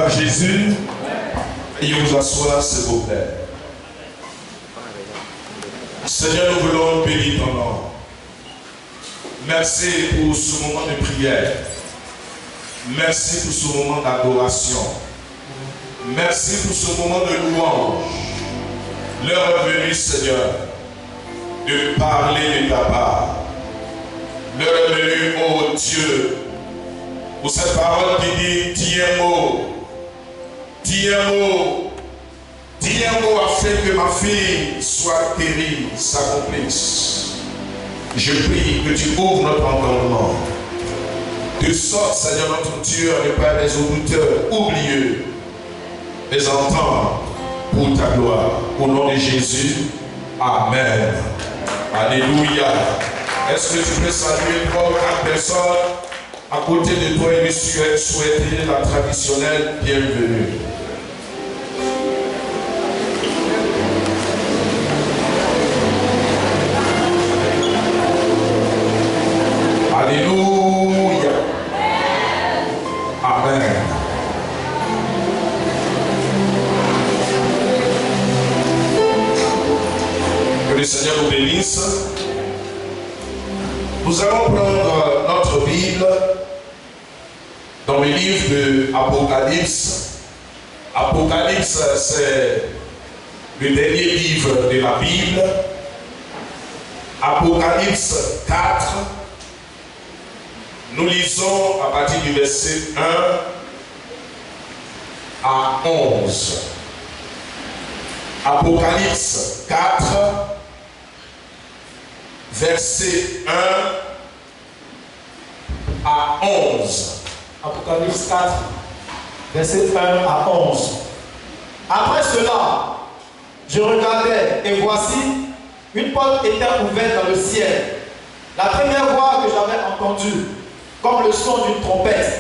à Jésus. Veuillez vous asseoir, s'il vous plaît. Seigneur, nous voulons bénir ton nom. Merci pour ce moment de prière. Merci pour ce moment d'adoration. Merci pour ce moment de louange. L'heure est venue, Seigneur, de parler de ta part. L'heure est venue, oh Dieu, pour cette parole qui dit, dis un mot, dis un mot, dis un mot afin que ma fille soit guérie, s'accomplisse. Je prie que tu ouvres notre entendement, de sorte, Seigneur notre Dieu, à ne pas les auditeurs oublieux, les entendre pour ta gloire. Au nom de Jésus, Amen. Alléluia. Est-ce que tu peux saluer 3 ou 4 personnes à côté de toi et lui souhaiter la traditionnelle bienvenue? Alléluia. Amen. Que le Seigneur nous bénisse. Nous allons prendre notre Bible dans le livre de Apocalypse. Apocalypse, c'est le dernier livre de la Bible. Apocalypse 4. Nous lisons à partir du verset 1 à 11. Apocalypse 4. Verset 1 à 11. Apocalypse 4, verset 1 à 11. Après cela, je regardais et voici, une porte était ouverte dans le ciel. La première voix que j'avais entendue, comme le son d'une trompette,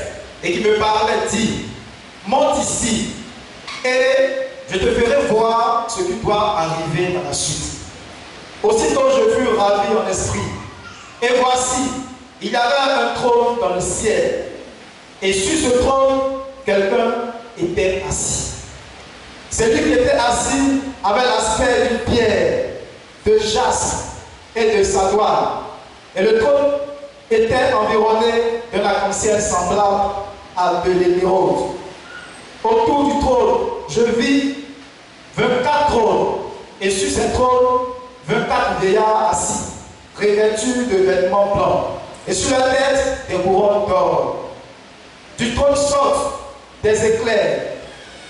et qui me parlait, dit, monte ici, et je te ferai voir ce qui doit arriver dans la suite. Aussitôt je fus ravi en esprit, et voici, il y avait un trône dans le ciel, et sur ce trône, quelqu'un était assis. Celui qui était assis avait l'aspect d'une pierre, de jaspe et de sardoine, et le trône était environné d'un arc-en-ciel semblable à de l'émeraude. Autour du trône, je vis 24 trônes, et sur ces trônes, 24 vieillards assis, revêtus de vêtements blancs, et sur la tête des couronnes d'or. Du trône sortent des éclairs,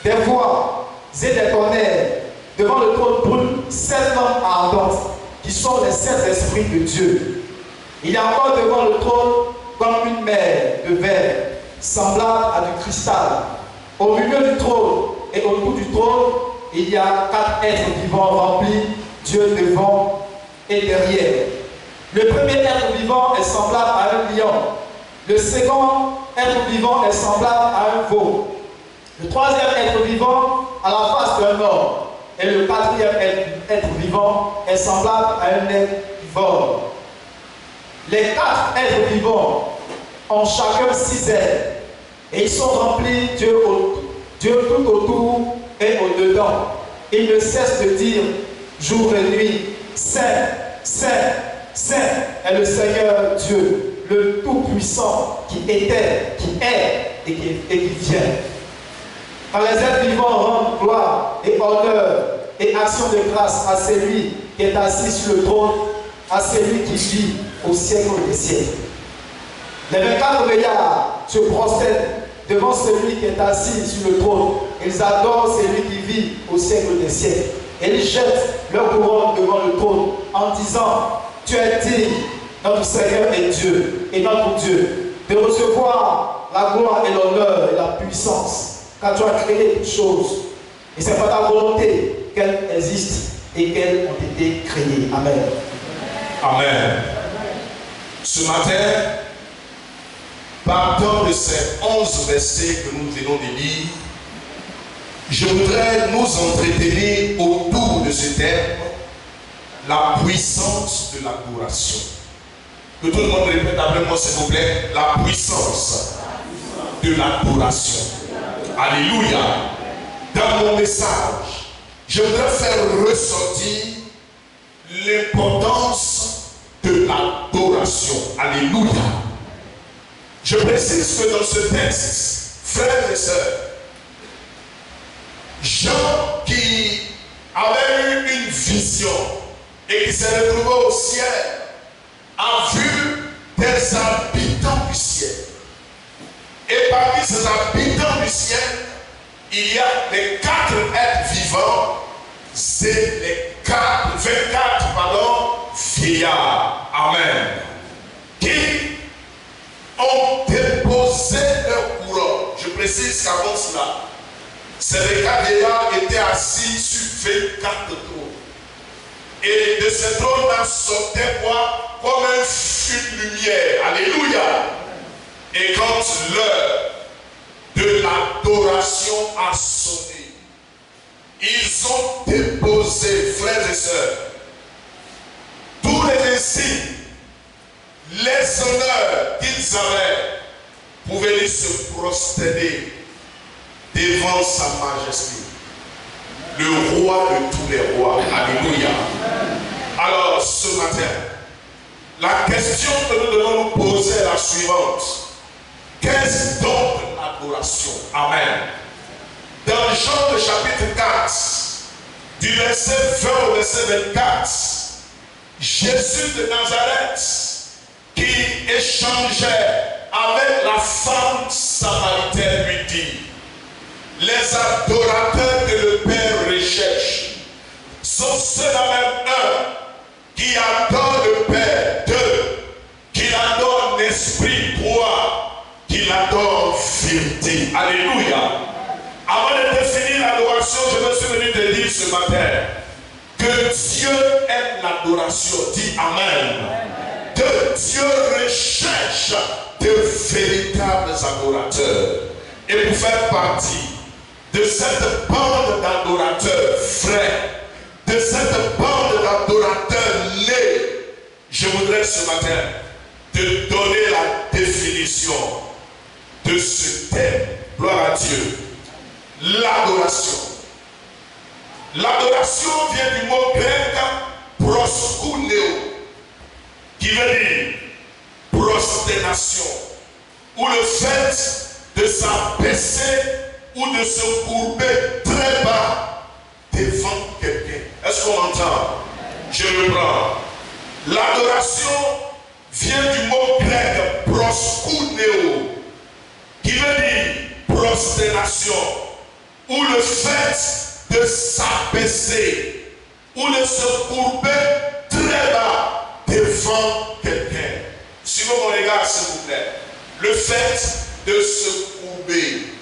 des voix et des tonnerres. Devant le trône brûlent 7 lampes ardentes, qui sont les 7 esprits de Dieu. Il y a encore devant le trône comme une mer de verre, semblable à du cristal. Au milieu du trône et autour du trône, il y a 4 êtres vivants remplis, Dieu devant et derrière. Le premier être vivant est semblable à un lion. Le second être vivant est semblable à un veau. Le troisième être vivant à la face d'un homme. Et le quatrième être vivant est semblable à un aigle qui vole. Les 4 êtres vivants ont chacun 6 ailes. Et ils sont remplis Dieu tout autour et au-dedans. Ils ne cessent de dire jour et nuit, Saint, Saint, Saint est le Seigneur Dieu, le Tout-Puissant, qui était, qui est et qui vient. Quand les êtres vivants rendent gloire et honneur et action de grâce à celui qui est assis sur le trône, à celui qui vit au siècle des siècles. Les 24 vieillards se prosternent devant celui qui est assis sur le trône. Ils adorent celui qui vit au siècle des siècles. Et ils jettent leur couronne devant le trône en disant, tu es digne, notre Seigneur et Dieu, et notre Dieu, de recevoir la gloire et l'honneur et la puissance, car tu as créé toutes choses. Et c'est par ta volonté qu'elles existent et qu'elles ont été créées. Amen. Amen. Ce matin, partant de ces 11 versets que nous venons de lire, je voudrais nous entretenir autour de ce thème, la puissance de l'adoration. Que tout le monde répète après moi, s'il vous plaît, la puissance de l'adoration. Alléluia. Dans mon message, je voudrais faire ressortir l'importance de l'adoration. Alléluia. Je précise que dans ce texte, frères et sœurs, Jean qui avait eu une vision et qui s'est retrouvé au ciel, a vu des habitants du ciel. Et parmi ces habitants du ciel, il y a les 4 êtres vivants et les 24 vieillards. Amen. Qui ont déposé leur couronne. Je précise qu'avant cela, ces 4 vieillards étaient assis sur 24 trônes. Et de ces trônes-là sortait quoi? Comme un feu de lumière. Alléluia. Et quand l'heure de l'adoration a sonné, ils ont déposé, frères et sœurs, tous les insignes, les honneurs qu'ils avaient pour venir se prosterner devant sa majesté, le roi de tous les rois. Alléluia. Alors ce matin, la question que nous devons nous poser est la suivante. Qu'est-ce donc l'adoration? Amen. Dans Jean le chapitre 4, du verset 20 au verset 24, Jésus de Nazareth, qui échangeait avec la femme samaritaine, lui dit: les adorateurs que le Père recherche sont ceux-là même, un, qui adore le Père, deux, qui adore l'Esprit, trois, qui adore vérité. Alléluia. Avant de définir l'adoration, je me suis venu te dire ce matin que Dieu aime l'adoration. Dis Amen. Que Dieu recherche de véritables adorateurs. Et pour faire partie de cette bande d'adorateurs frères, de cette bande d'adorateurs nés, je voudrais ce matin te donner la définition de ce thème. Gloire à Dieu. L'adoration. L'adoration vient du mot grec proskuneo, qui veut dire prosternation, ou le fait de s'abaisser ou de se courber très bas devant quelqu'un. Est-ce qu'on entend? Je reprends. L'adoration vient du mot grec proskuneo, qui veut dire prosternation, ou le fait de s'abaisser ou de se courber très bas devant quelqu'un. Suivez mon regard, s'il vous plaît. Le fait de se courber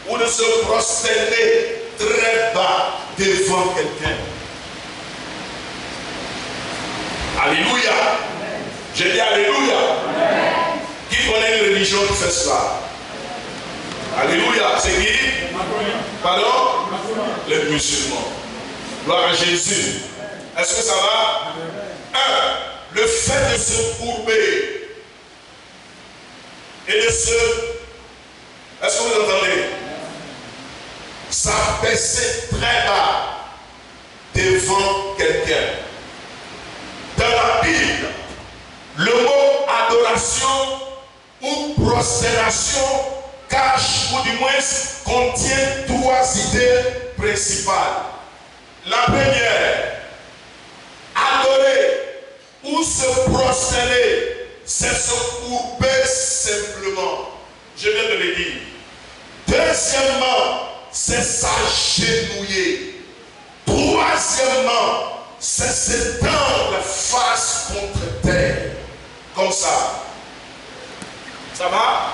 ou de se prosterner très bas devant quelqu'un. Alléluia. J'ai dit Alléluia. Qui connaît une religion qui fait cela? Alléluia. C'est qui? Pardon? Les musulmans. Gloire à Jésus. Est-ce que ça va? Un, le fait de se courber et de se... Est-ce que vous entendez? S'abaisser très bas devant quelqu'un. Dans la Bible, le mot adoration ou prosternation cache, ou du moins contient 3 idées principales. La première, adorer ou se prosterner, c'est se courber simplement. Je viens de le dire. Deuxièmement, c'est s'agenouiller. Troisièmement, c'est s'étendre face contre terre. Comme ça. Ça va?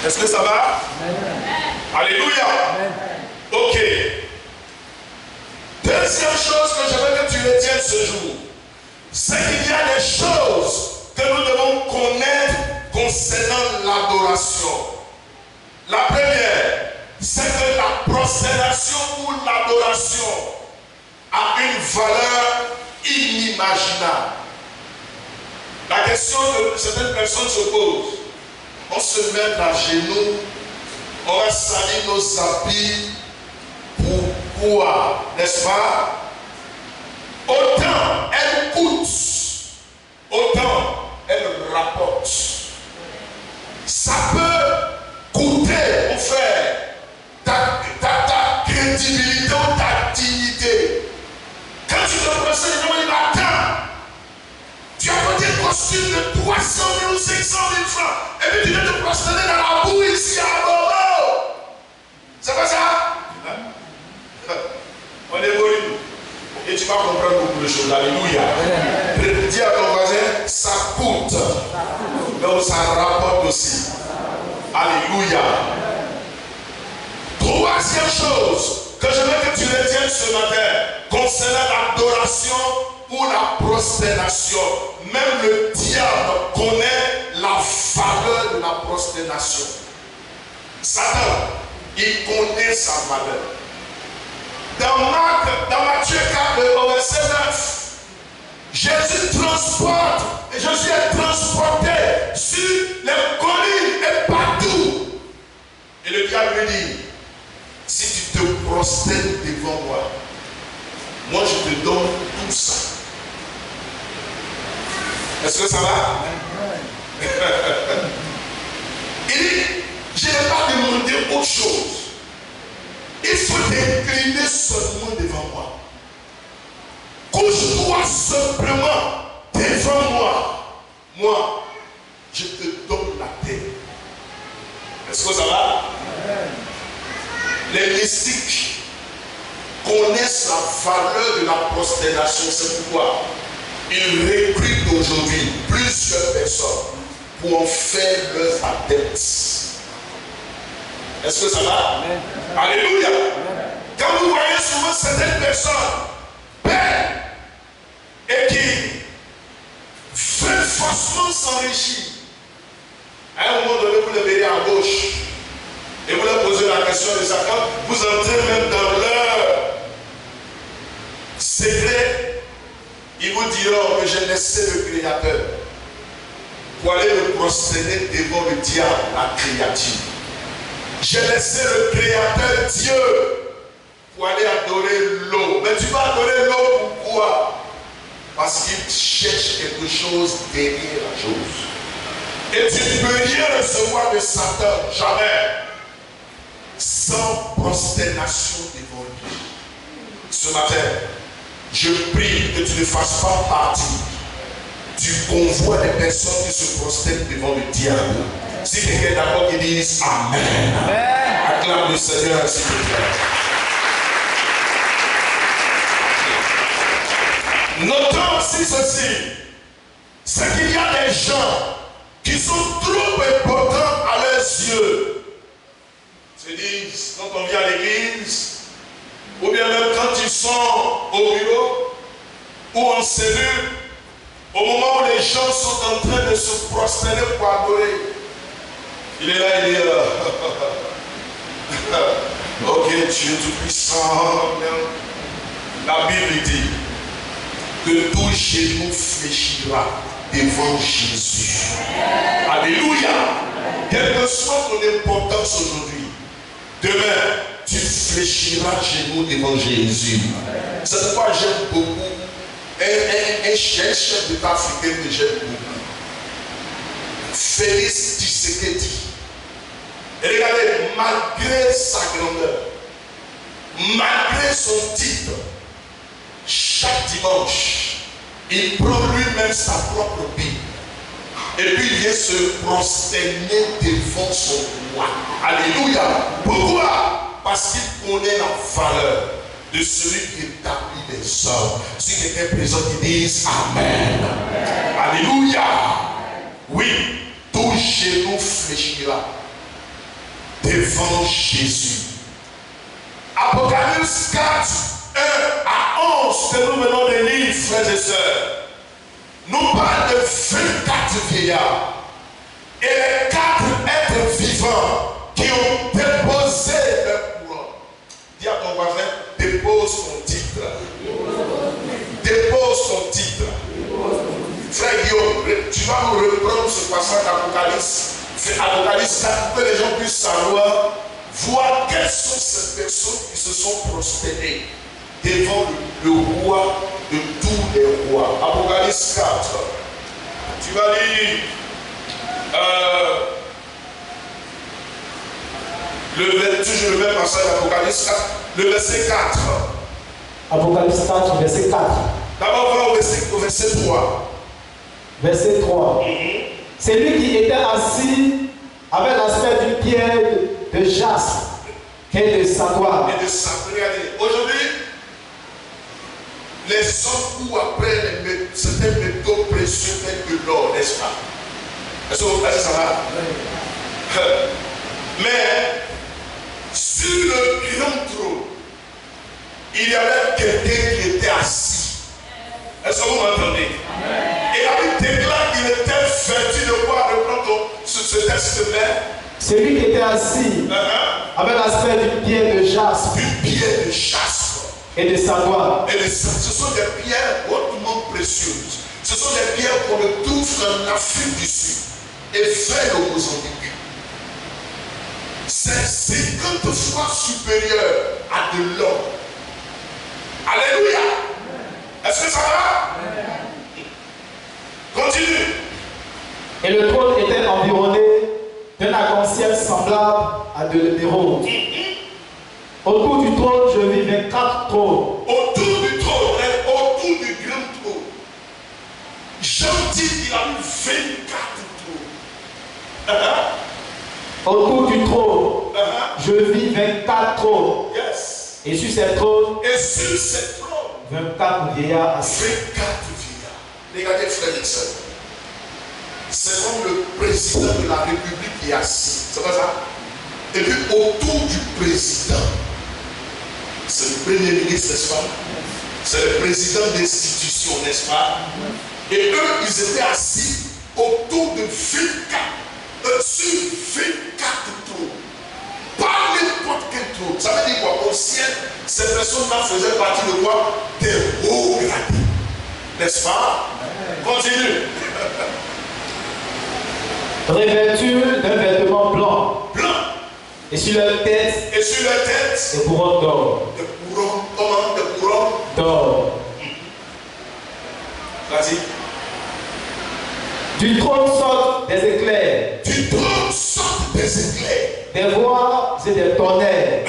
Est-ce que ça va? Alléluia. Ok. Deuxième chose que je veux que tu retiennes ce jour, c'est qu'il y a des choses que nous devons connaître concernant l'adoration. La première, c'est que la prosternation ou l'adoration a une valeur inimaginable. question que certaines personnes se posent. On se met à genoux, on va salir nos habits. Pourquoi? N'est-ce pas? Autant elle coûte, autant elle rapporte. Ça peut coûter, mon frère, ta crédibilité ou ta dignité. Quand tu te procèdes, tu vas attends, tu as porté un costume de 300 000 ou 500 000 francs, et puis tu viens te prosterner dans la boue ici à Bobo. C'est pas ça? On évolue. Et tu vas comprendre beaucoup de choses. Alléluia. Dis à ton voisin, ça coûte. Donc ça rapporte aussi. Alléluia. Troisième chose que je veux que tu retiennes ce matin concernant l'adoration ou la prosternation. Même le diable connaît la valeur de la prosternation. Satan, il connaît sa valeur. Dans Matthieu 4, au verset 9, Jésus transporte, et Jésus est transporté sur les collines et partout. Et le diable lui dit, si tu te prosternes devant moi, moi je te donne tout ça. Est-ce que ça va? Il dit, je n'ai pas demandé autre chose. Il faut t'incliner seulement devant moi. Couche-toi simplement devant moi. Moi, je te donne la terre. Est-ce que ça va? Les mystiques connaissent la valeur de la prosternation. C'est pourquoi ils recrutent aujourd'hui plusieurs personnes pour en faire leurs adeptes. Est-ce que ça va? Amen. Alléluia. Amen. Quand vous voyez souvent certaines personnes belles et qui veulent forcément s'enrichir, à un moment donné, vous les verrez à gauche et vous leur posez la question de ça. Quand vous entrez même dans leur secret, ils vous diront que j'ai laissé le Créateur pour aller me prosterner devant le diable, la créature. J'ai laissé le Créateur Dieu pour aller adorer l'eau. Mais tu vas adorer l'eau pourquoi? Parce qu'il cherche quelque chose derrière la chose. Et tu ne peux rien recevoir de Satan, jamais, sans prosternation devant lui. Ce matin, je prie que tu ne fasses pas partie du convoi des personnes qui se prosternent devant le diable. Si quelqu'un est d'accord qui dise Amen. Amen. Acclame le Seigneur, s'il te plaît. Notons aussi ceci, c'est qu'il y a des gens qui sont trop importants à leurs yeux. Se disent, quand on vient à l'église, ou bien même quand ils sont au bureau ou en cellule, au moment où les gens sont en train de se prosterner pour adorer, il est là, il est là. Ok, Dieu tout-puissant. La Bible dit que tout genou fléchira devant Jésus. Alléluia. Quelle que soit ton importance aujourd'hui, demain, tu fléchiras genou devant Jésus. C'est pourquoi j'aime beaucoup un chef d'État africain que j'aime beaucoup. Félix Tshisekedi. Et regardez, malgré sa grandeur, malgré son titre, chaque dimanche, il prend lui-même sa propre Bible. Et puis il vient se prosterner devant son roi. Alléluia. Pourquoi? Parce qu'il connaît la valeur de celui qui établit les hommes. Si quelqu'un est présent qui dise Amen. Amen. Alléluia. Oui, tout genou fléchira devant Jésus. Apocalypse 4, 1 à 11, que nous venons de lire, frères et sœurs, nous parle de 24 vieillards et les 4 êtres vivants qui ont déposé leur couronne. Dis à ton voisin, dépose ton titre. Dépose ton titre. Frère Guillaume, tu vas nous reprendre ce passage d'Apocalypse. C'est Apocalypse 4 pour que les gens puissent savoir, voir quelles sont ces personnes qui se sont prosternées devant le roi de tous les rois. Apocalypse 4. Tu vas lire toujours le même passage d'Apocalypse 4, le verset 4. Apocalypse 4, verset 4. D'abord, on va au verset 3. Verset 3. C'est lui qui était assis avec l'aspect d'une pierre de jaspe et de savoir. Et de savoir. Regardez, aujourd'hui, les hommes courent après certains métaux précieux tels que l'or, n'est-ce pas? Est-ce que vous placez ça là? Oui. Mais sur le grand trône, il y avait quelqu'un qui était assis. Est-ce que vous m'entendez? Et la Bible déclare qu'il était vêtu de quoi? Reprendre ce texte de plaît. Celui qui était assis avec l'aspect d'une pierre de jaspe. Une pierre de jaspe. Et de savoir. Et ce sont des pierres hautement précieuses. Ce sont des pierres qu'on retrouve en Afrique du Sud et vers le Mozambique. C'est 50 fois supérieur à de l'or. Alléluia. Est-ce que ça va? Continue. Et le trône était environné d'un arc-en-ciel semblable à de l'émeraude. Autour du trône, je vis 24 trônes. Autour du trône, autour du grand trône. Jean dit qu'il a eu 24 trônes. Autour du trône, je vis 24 trônes. Yes. Et sur ces trônes, 24 vieillards assis. 24 vieillards. Regardez, frères et sœurs. C'est comme le président de la République qui est assis. C'est pas ça? Et puis autour du président, c'est le premier ministre, n'est-ce pas? C'est le président d'institution, n'est-ce pas? Et eux, ils étaient assis autour de 24, sur 24 trônes. Pas n'importe quel trône. Ça veut dire quoi? Au ciel, ces personnes-là faisaient partie de quoi? Des hauts gradés. N'est-ce pas? Continue. Revêtus d'un vêtement blanc. Blanc. Et sur leur tête. Et sur leur tête. Des couronnes d'or. Des couronnes. Comment? Des couronnes d'or. Vas-y. Du trône sortent des éclairs. Du trône sortent des éclairs. Des voix et des tonnerres.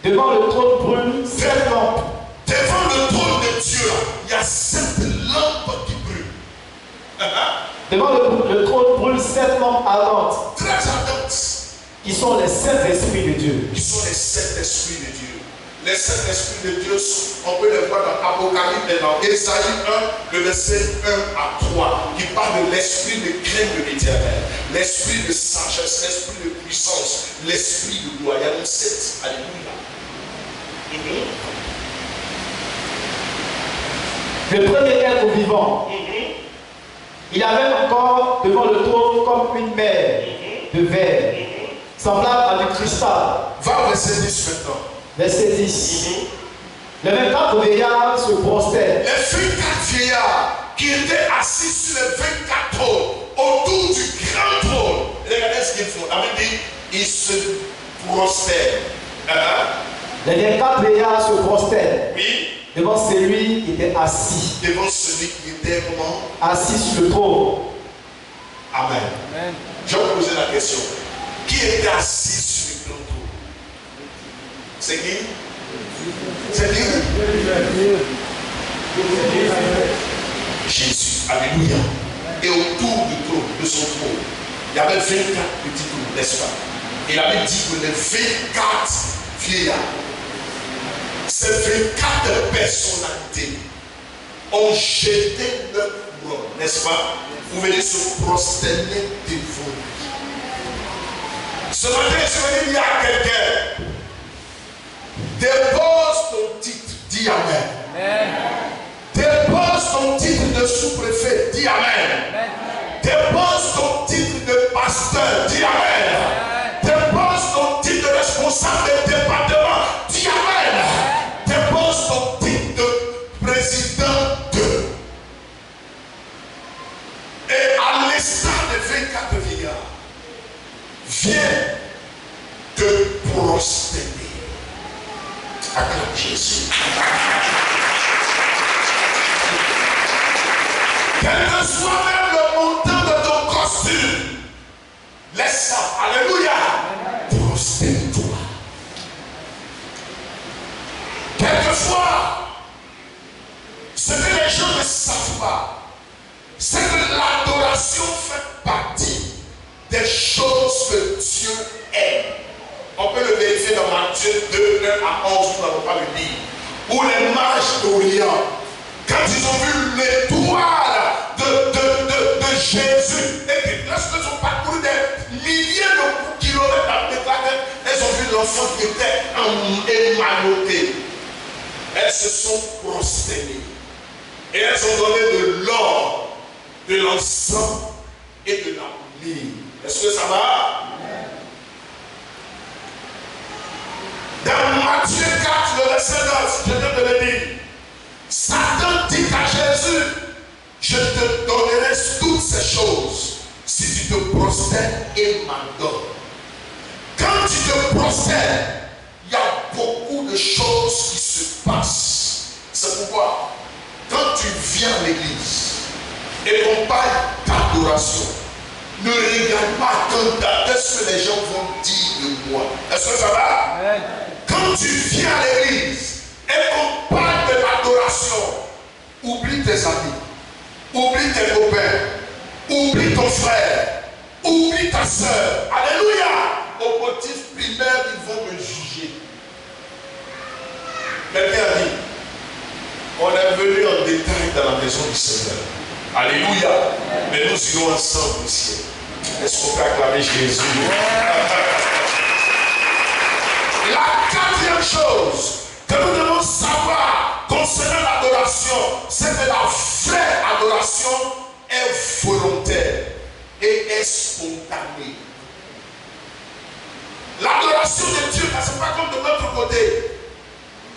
Devant le trône brûlent 7 lampes. Devant le trône de Dieu, il y a 7 lampes qui brûlent. Devant le trône brûlent 7 lampes ardentes. Très ardentes. Qui sont les 7 esprits de Dieu. Qui sont les 7 esprits de Dieu. Les 7 esprits de Dieu, on peut les voir dans Apocalypse et dans Ésaïe 1, le verset 1 à 3, qui parle de l'esprit de crainte de l'Éternel, l'esprit de sagesse, l'esprit de puissance, l'esprit de gloire. Il y a donc 7. Alléluia. Le premier être vivant, il avait encore devant le trône comme une mer de verre, semblable à du cristal. Va au verset 10 maintenant. Verset 10. Les 24 vieillards se prosternent. Les 24 vieillards qui étaient assis sur les 24 trônes, autour du grand trône. Regardez ce qu'ils font. La Bible dit, ils se prosternent. Les 24 vieillards se prosternent. Oui. Devant celui qui était assis. Devant celui qui était comment? Assis sur le trône. Amen. Amen. Je vais vous poser la question. Qui était assis sur le grand trône? C'est qui? C'est qui? Jésus. Alléluia. Et autour du trône, de son trône, il y avait 24 petits trônes, n'est-ce pas? Et la Bible dit que les 24 vieillards, ces 24 personnalités ont jeté leur couronne, n'est-ce pas? Vous venez se prosterner devant lui. Ce matin, je veux dire, il y a quelqu'un. Dépose ton titre, dis Amen. Dépose ton titre de sous-préfet, dis Amen. Dépose ton titre de pasteur, dis Amen. Dépose ton titre de responsable de département, dis Amen. Dépose ton titre de président de. trouvé 4 vieillards. Viens te prosterner. Acclame Jésus. Quel que soit même le montant de ton costume, laisse ça. Alléluia. Prosterne-toi. Quelquefois, ce que les gens ne savent pas, c'est que l'adoration fait partie des choses que Dieu aime. On peut le vérifier dans Matthieu 2, 1 à 11, nous n'avons pas le livre. Où les mages d'Orient, quand ils ont vu l'étoile de Jésus, et puis lorsqu'ils ont parcouru des milliers de kilomètres à l'étoile, elles ont vu l'enfant qui était émanoté. Elles se sont prosternées. Et elles ont donné de l'or, de l'encens et de la myrrhe. Est-ce que ça va? Dans Matthieu 4, le verset 9, je viens de le dire. Satan dit à Jésus, je te donnerai toutes ces choses si tu te prosternes et m'adores. Quand tu te prosternes, il y a beaucoup de choses qui se passent. C'est pourquoi, quand tu viens à l'église et qu'on parle d'adoration, ne regarde pas quand qu'est-ce que les gens vont dire de moi. Est-ce que ça va? Amen. Quand tu viens à l'église et qu'on parle de l'adoration, oublie tes amis, oublie tes copains, oublie ton frère, oublie ta soeur. Alléluia. Au motif primaire, ils vont me juger. Quelqu'un a dit, on est venu en détail dans la maison du Seigneur. Alléluia. Mais nous irons ensemble ici. Est-ce qu'on peut acclamer Jésus? La quatrième chose que nous devons savoir concernant l'adoration, c'est que la vraie adoration est volontaire et est spontanée. L'adoration de Dieu, ce n'est pas comme de l'autre côté.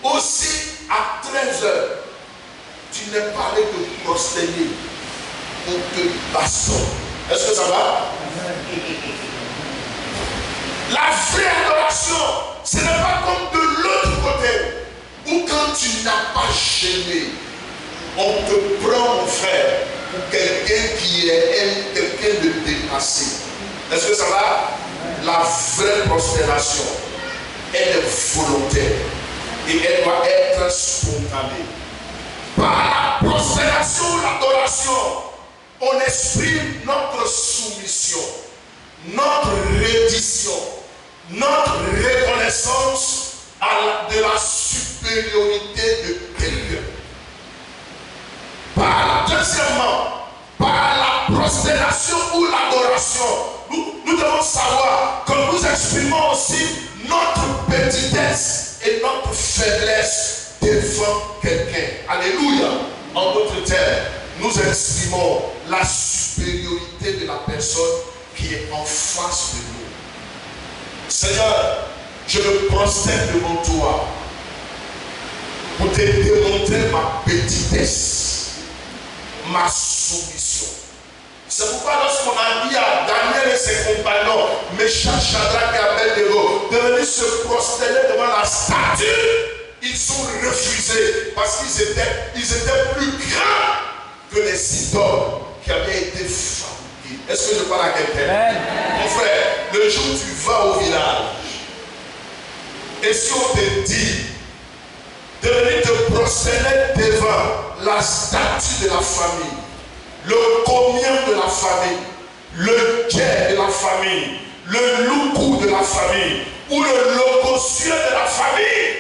Aussi, à 13h, tu n'es pas allé te prosterner. On te bastonne. Est-ce que ça va? La vraie adoration, ce n'est pas comme de l'autre côté, où quand tu n'as pas gêné, on te prend, mon frère, pour quelqu'un qui est quelqu'un de dépassé. Est-ce que ça va? La vraie prosternation, elle est volontaire et elle doit être spontanée. Par la prosternation ou l'adoration, on exprime notre soumission, notre reddition, notre reconnaissance de la supériorité de quelqu'un. Deuxièmement, par la prosternation ou l'adoration, nous devons savoir que nous exprimons aussi notre petitesse et notre faiblesse devant quelqu'un. Alléluia. En d'autres termes, nous exprimons la supériorité de la personne qui est en face de nous. Seigneur, je me prosterne devant toi pour te démontrer ma petitesse, ma soumission. C'est pourquoi lorsqu'on a dit à Daniel et ses compagnons, Meshach, Shadrach et Abednego, de venir se prosterner devant la statue, ils ont refusé parce qu'ils étaient plus grands que les idoles qui avaient été fabriqués. Est-ce que je parle à quelqu'un? Mon frère, le jour où tu vas au village, et si on te dit de venir te prosterner devant la statue de la famille, le comien de la famille, le quai de la famille, le loukou de la famille, ou le logosieux de la famille,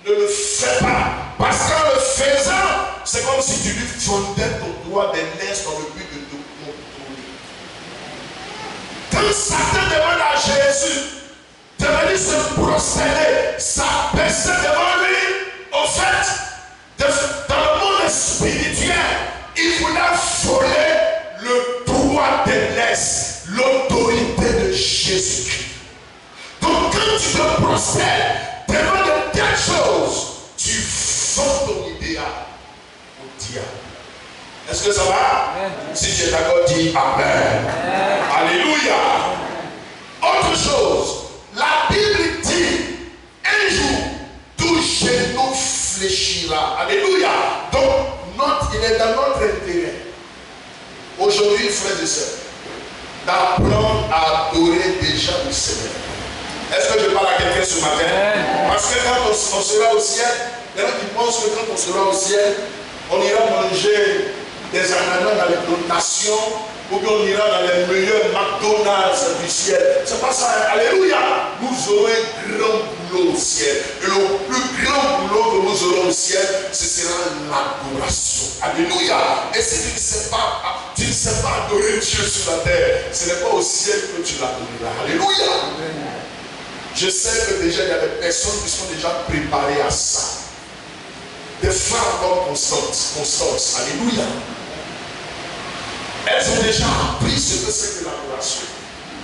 ne le fais pas. Parce qu'en le faisant, c'est comme si tu lui fondais ton doigt d'aînesse dans le but de te contrôler. Quand Satan demande à Jésus de venir se prosterner, ça baissait devant lui. En fait, dans le monde spirituel, il voulait voler le droit d'aînesse, l'autorité de Jésus-Christ. Donc quand tu te prosternes devant de telles choses, tu vends ton idéal au diable. Est-ce que ça va? Amen. Si tu es d'accord, dis Amen. Amen. Alléluia. Autre chose, la Bible dit, un jour, tout genou fléchira. Alléluia. Donc, il est dans notre intérêt, aujourd'hui, frères et sœurs, d'apprendre à adorer déjà le Seigneur. Est-ce que je parle à quelqu'un ce matin? Parce que quand on sera au ciel, il y en a qui pensent que quand on sera au ciel, on ira manger des ananas dans les dotations, ou bien on ira dans les meilleurs McDonald's du ciel. C'est pas ça. Alléluia. Nous aurons un grand boulot au ciel. Et le plus grand boulot que nous aurons au ciel, ce sera l'adoration. Alléluia. Et si tu ne sais pas adorer Dieu sur la terre, ce n'est pas au ciel que tu l'adoreras. Alléluia. Je sais que déjà il y a des personnes qui sont déjà préparées à ça. Des femmes comme Constance. Alléluia. Elles ont déjà appris ce que c'est que l'adoration.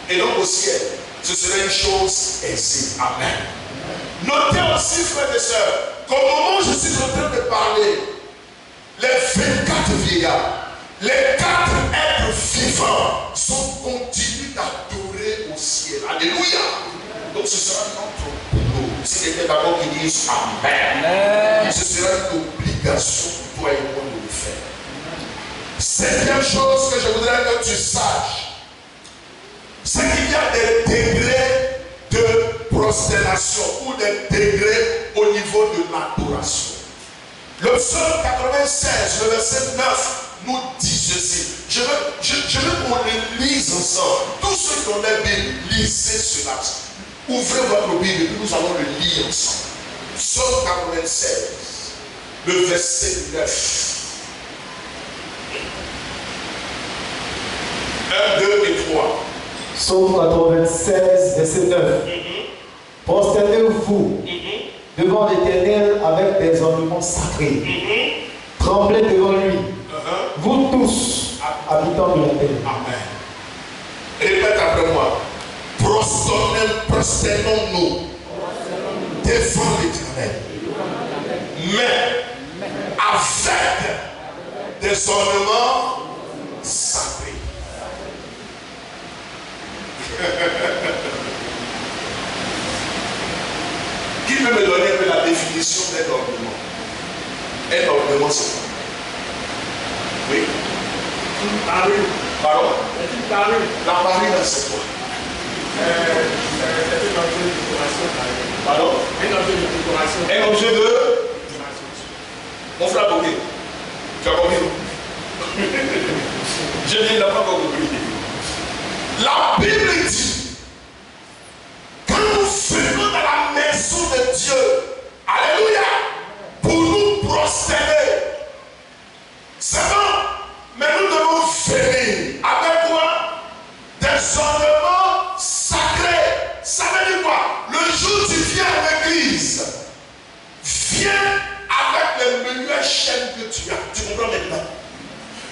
Et donc au ciel, ce serait une chose aisée. Amen. Notez aussi, frères et sœurs, qu'au moment où je suis en train de parler, les 24 vieillards, les 4 êtres vivants sont continus d'adorer au ciel. Alléluia. Donc ce sera notre boulot. Si quelqu'un d'abord qui dit Amen, ce sera une obligation pour toi et moi de le faire. Septième chose que je voudrais que tu saches, c'est qu'il y a des degrés de prosternation ou des degrés au niveau de l'adoration. Le psaume 96, le verset 9, nous dit ceci. Je veux qu'on le lise ensemble. Tous ceux qui ont la Bible, lisez cela. Ouvrez votre Bible et nous allons le lire ensemble. Psaume 96, le verset 9. 1, 2 et 3. Psaume 96, verset 9. Prosternez-vous devant l'Éternel avec des ornements sacrés. Tremblez devant lui, vous tous, habitants de la terre. Amen. Répète après moi. Prosternons-nous devant l'Éternel, mais avec des ornements sacrés. Qui peut me donner un peu la définition d'un ornement? Un ornement, c'est quoi? Oui. Une parure. Pardon? Une parure. La parure, c'est quoi? C'est un objet de décoration. Pardon? Un objet de décoration. Un objet de Décoration. mon frère Bokeh. Tu as compris? Je dis, il n'a pas encore compris. La Bible dit, quand nous venons dans la maison de Dieu, alléluia, pour nous prosterner, c'est bon, mais nous devons venir avec quoi? Des ornements sacrés. Ça veut dire quoi? Le jour où tu viens à l'église, viens avec les meilleures chaînes que tu as. Tu comprends maintenant?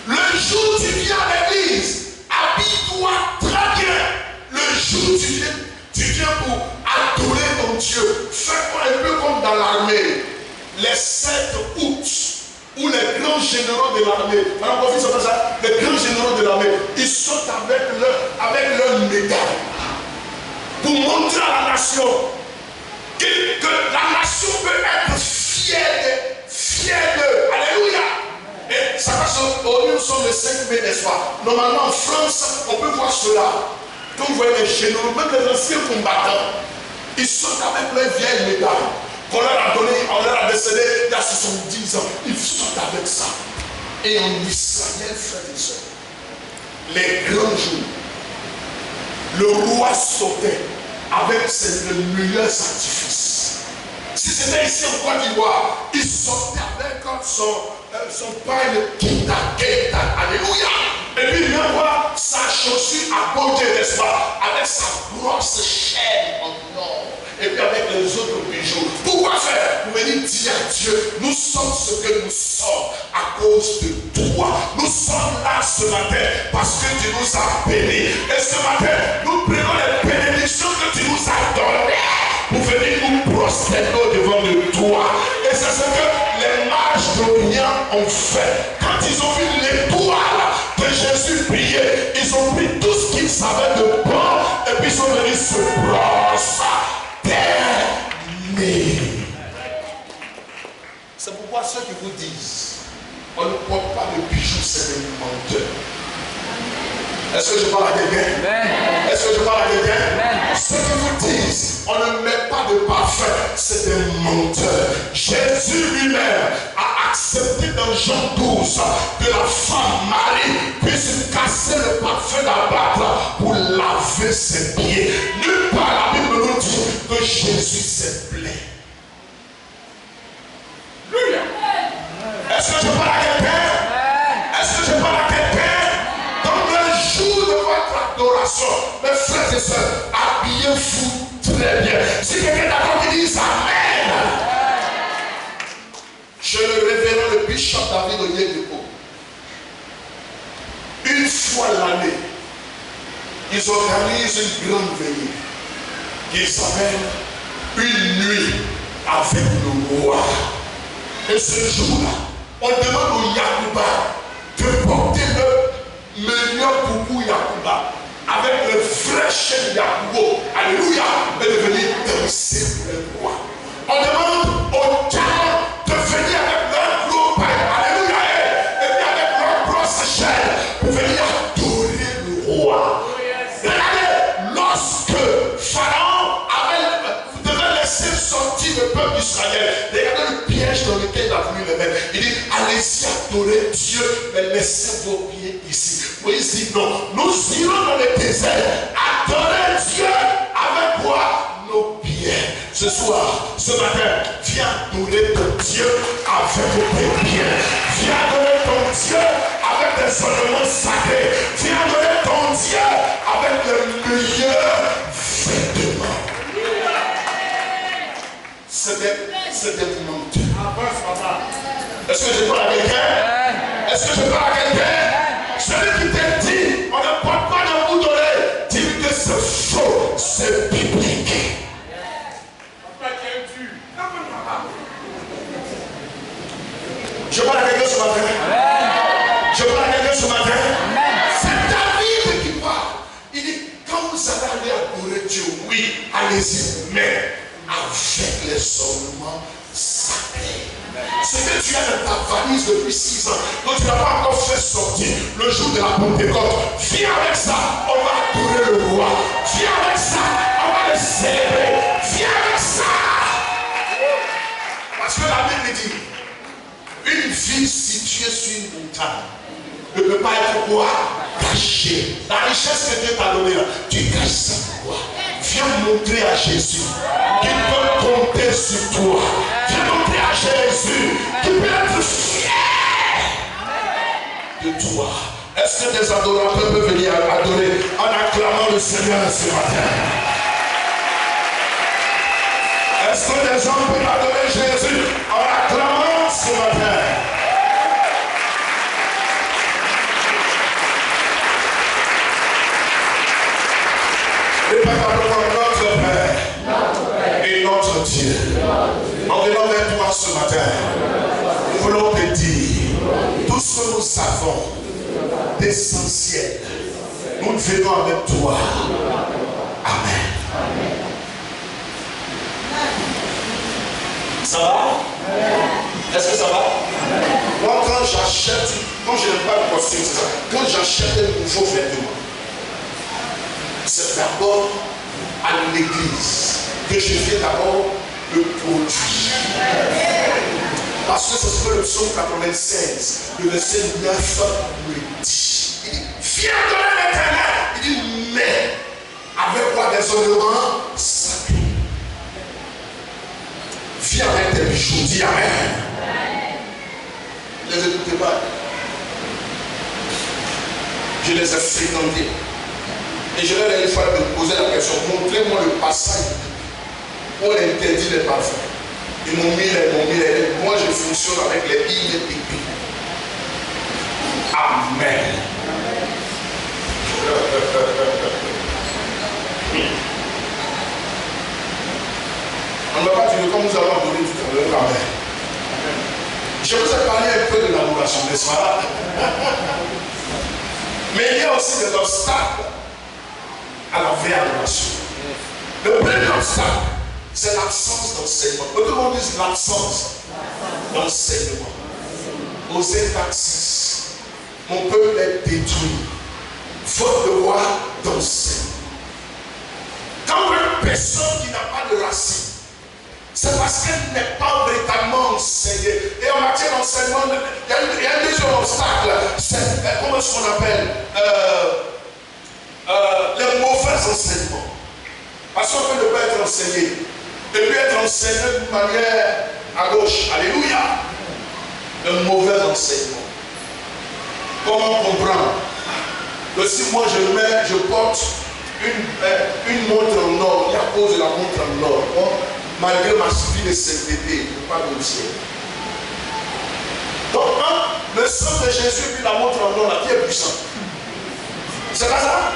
Le jour où tu viens à l'église, habille-toi très bien. Le jour où tu viens pour adorer ton Dieu. Fais-toi un peu comme dans l'armée. Les 7 août, où les grands généraux de l'armée, les grands généraux de l'armée, ils sortent avec leur médaille pour montrer à la nation que la nation peut être fière d'eux. Alléluia. Et ça va se nous sommes le 5 mai, n'est-ce pas? Normalement en France, on peut voir cela. Quand vous voyez les généraux, même les anciens combattants, ils sortent avec leurs vieilles médailles qu'on leur a donné, on leur a décédé il y a 70 ans. Ils sortent avec ça. Et en Israël, frères et sœurs, les grands jours, le roi sortait avec ses meilleurs artifices. Si c'était ici en Côte d'Ivoire, il sortait avec son paille Kita. Alléluia. Et puis il vient voir sa chaussure à côté, n'est-ce pas? Avec sa grosse chaîne en or. Et puis avec les autres bijoux. Pourquoi faire? Pour venir dire à Dieu, nous sommes ce que nous sommes à cause de toi. Nous sommes là ce matin parce que tu nous as bénis. Et ce matin, nous prenons les bénédictions que tu nous as données pour venir nous prosterner devant de toi. Et c'est ce que les mages d'Orient ont fait. Quand ils ont vu l'étoile de Jésus briller, ils ont pris tout ce qu'ils savaient se prosterner. C'est pourquoi ceux qui vous disent on ne porte pas de bijoux, c'est des menteurs. Est-ce que je parle à quelqu'un? Est-ce que je parle à quelqu'un? Ceux qui vous disent on ne met pas de parfum, c'est des menteurs. Jésus lui-même a accepté dans Jean 12 que la femme Marie puisse casser le parfum d'albâtre pour laver ses pieds. Nulle part la Bible nous dit que Jésus s'est plaint. Est-ce que je parle à quelqu'un? Est-ce que je parle à quelqu'un? Dans le jour de votre adoration, mes frères et sœurs, habillez-vous très bien. Si quelqu'un est d'accord qui dit Amen. Chez le révérend le bishop David Oyedeko, une fois l'année, ils organisent une grande veillée qui s'appelle une nuit avec le roi. Et ce jour-là, on demande au Yacouba de porter le meilleur coucou Yacouba avec le vrai chef Yacoubo, alléluia, et de venir danser pour le roi. On demande aux gens de venir avec leur gros pain, alléluia, et venir avec leur grosse chaîne pour venir adorer le roi. Regardez, lorsque Pharaon devait laisser sortir le peuple d'Israël, regardez le piège dans lequel il a voulu le mettre. Il dit, allez-y adorer Dieu, mais laissez vos pieds ici. Moïse dit non, nous irons dans le désert, adorer Dieu avec quoi? Nos pieds. Ce soir, ce matin, viens adorer ton Dieu avec tes pieds. Viens adorer ton Dieu avec des ornements sacrés. Viens adorer ton Dieu avec le meilleur vêtement. C'est des menteurs. Est-ce que je parle à quelqu'un? Est-ce que je parle à quelqu'un? Celui qui te dit, on ne porte pas de bout d'oreille, dis que c'est faux, c'est biblique. Je parle à quelqu'un ce matin. Je parle à quelqu'un ce matin. C'est David qui parle. Il dit, quand vous allez aller adorer Dieu, oui, allez-y, mais avec les ornements sacrés. Ce que tu as dans ta valise depuis 6 ans, que tu n'as pas encore fait sortir le jour de la Pentecôte, viens avec ça, on va adorer le roi. Viens avec ça, on va le célébrer. Viens avec ça. Parce que la Bible dit, une ville située sur une montagne ne peut pas être quoi? Cachée. La richesse que Dieu t'a donnée là, tu caches ça pourquoi? Viens montrer à Jésus qu'il peut compter sur toi. Viens montrer à Jésus qu'il peut être fier de toi. Est-ce que des adorateurs peuvent venir adorer en acclamant le Seigneur ce matin? Est-ce que des gens peuvent adorer Jésus en acclamant ce matin? Et par notre Père et notre Dieu, en venant vers toi ce matin, nous voulons te dire tout ce que nous savons d'essentiel. Nous venons avec toi. Amen. Ça va? Est-ce que ça va? Moi, quand j'achète, quand je n'aime pas le costume, c'est ça. Quand j'achète un nouveau vêtement, c'est d'abord à l'église que je viens d'abord le produit. Parce que c'est ce que le psaume 96, le verset 9 me dit. Il dit, viens adorer l'Éternel. Il dit, mais avec quoi? Des ornements sacrés. Viens avec tes bijoux, dis Amen. Ne les écoutez pas. Je les ai fréquentés. Et je leur ai une fois posé la question, montrez-moi le passage où on interdit les parfums. Ils m'ont mis les. Moi je fonctionne avec les I et les pipi. Amen. On ne va pas dire comme nous allons donner tout à l'heure. Amen. Je vous ai parlé un peu de l'adoration, n'est-ce pas? Mais il y a aussi des obstacles à la vraie adoration. Le premier obstacle, c'est l'absence d'enseignement. Tout le monde dit l'absence d'enseignement. Osée 4:6. Mon peuple est détruit. Faute de quoi? D'enseignement. Quand une personne qui n'a pas de racine, c'est parce qu'elle n'est pas véritablement enseignée. Et en matière d'enseignement, il y a un deuxième obstacle. C'est, comment est-ce qu'on appelle les mauvais enseignements. Parce qu'on peut ne pas être enseigné. Et puis être enseigné d'une manière à gauche. Alléluia. Un mauvais enseignement. Comment comprendre que si moi je porte une montre en or, il y a cause de la montre en or. Bon, malgré ma suffisance de sainteté, je ne peux pas réussir. Donc, le sang de Jésus puis la montre en or, là, qui est puissant? C'est pas ça?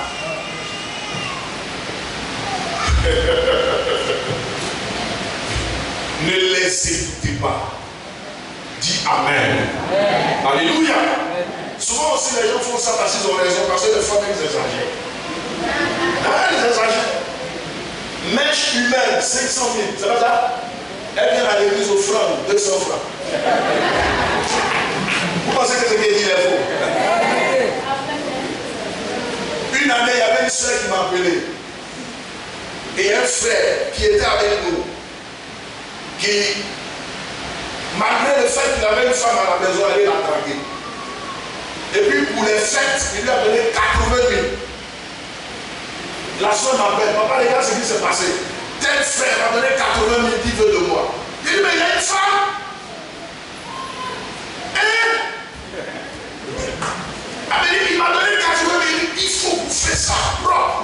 Ne les écoutez pas. Dis Amen. Alléluia. Souvent aussi les gens font ça parce qu'ils ont raison, parce que des fois ils exagèrent. Ils exagèrent. Mèche humaine, 500 000, c'est pas ça? Elle vient à l'église offrande, 200 francs. Vous pensez que ce qu'il dit est faux? Une année, il y avait une soeur qui m'a appelé. Et un frère qui était avec nous, qui, malgré le fait qu'il avait une femme à la maison, allait la draguer. Et puis pour les fêtes, il lui a donné 80 000. La soeur m'appelle, papa, regarde ce qui s'est passé. Tel frère m'a donné 80 000, il veut de moi. Il dit, mais il y a une femme. Il m'a donné 80 000, il faut vous faire ça propre.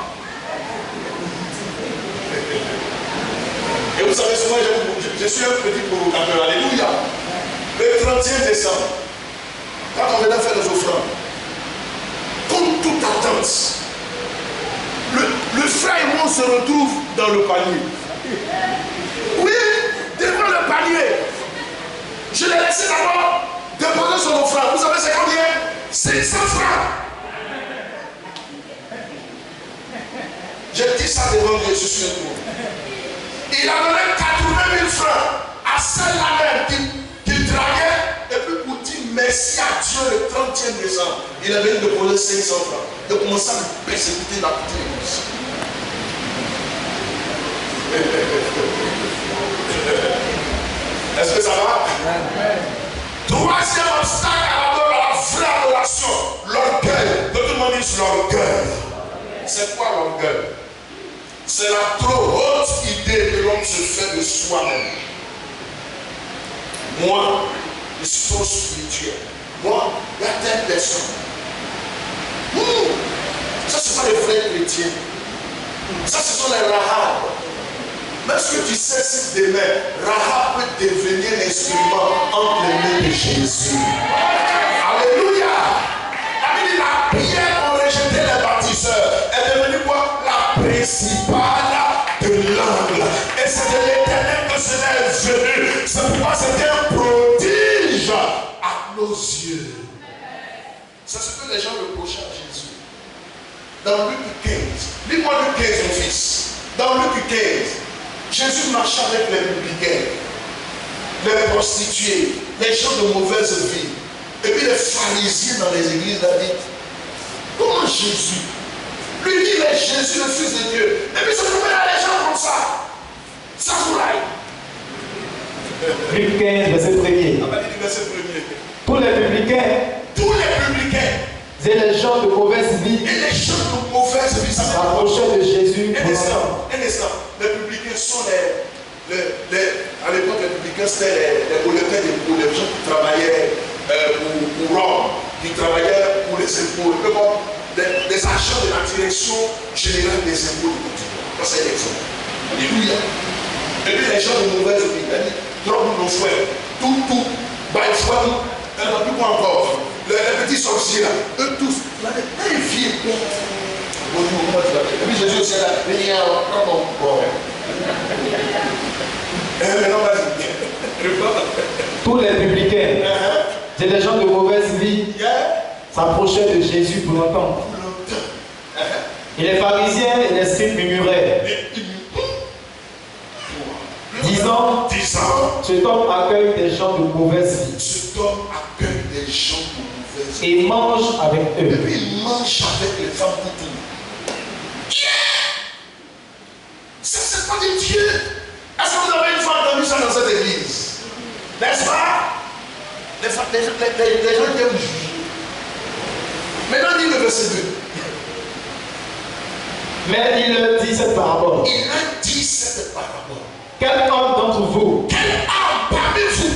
Et vous savez, souvent, je suis un petit provocateur. Alléluia. Le 31 décembre, quand on venait faire les offrandes, contre toute attente, le frère et moi se retrouve dans le panier. Oui, devant le panier. Je l'ai laissé d'abord déposer son offrande. Vous savez c'est combien? 500 francs. J'ai dit ça devant Jésus sur le. Il a donné 80 000 francs à celle-là même qui draguait. Et puis pour dire merci à Dieu le 31 décembre, il avait déposé 500 francs. De commencer à me persécuter dans toute l'église. Est-ce que ça va? Troisième obstacle à la vraie adoration, l'orgueil. Tout le monde dit l'orgueil. C'est quoi l'orgueil? C'est la trop haute idée que l'homme se fait de soi-même. Moi, je suis trop spirituel. Moi, il y a telle personne. Ça, ce sont les vrais chrétiens. Ça, ce sont les Rahab. Mais est-ce que tu sais si demain, Rahab peut devenir l'instrument entre les mains de Jésus? Alléluia! La pierre pour rejeter les bâtisseurs est devenue quoi? La principale de l'angle. Et c'est de l'Éternel que cela est venu. C'est pourquoi c'était un prodige à nos yeux. C'est ce que les gens reprochaient à Jésus. Dans Luc 15, lis-moi Luc 15, mon fils. Dans Luc 15, Jésus marchait avec les publicains, les prostituées, les gens de mauvaise vie, et puis les pharisiens dans les églises d'Adit. Comment Jésus? Lui dit, mais Jésus, le Fils de Dieu. Et puis se trouver là les gens comme ça. Ça vous l'aille. Luc 15, verset 1er. Tous les publicains et les gens de mauvaise vie s'approchaient de Jésus. Un instant. Les publicains sont à l'époque, les publicains c'était les bulletins pour les gens qui travaillaient pour Rome, qui travaillaient pour les impôts, des agents de la direction générale des impôts du continent. Ça, c'est l'exemple. Alléluia. Et puis les gens de mauvaise vie, ils disent, trompe nos frères, tout, bah, il faut, plus quoi encore. Les petits sorciers là, eux tous, ils viennent. Bonjour, et puis Jésus aussi là, viens, bon. Maintenant, vas-y. Tous les publicains et les gens de mauvaise vie s'approchaient de Jésus pour l'entendre. Et les pharisiens et les scribes murmuraient. Cet homme accueille des gens de mauvaise vie. Cet homme accueille des gens de mauvaise vie. Et mange avec Et eux. puis il mange avec les femmes pour tout. Yeah! Ça, c'est pas de Dieu. Est-ce que vous avez une fois entendu ça dans cette église? N'est-ce pas? Les gens qui aiment juger. Maintenant, dis le verset 2. Mais il dit cette parabole. Il a dit cette parabole. Quel homme d'entre vous, Quel homme parmi vous,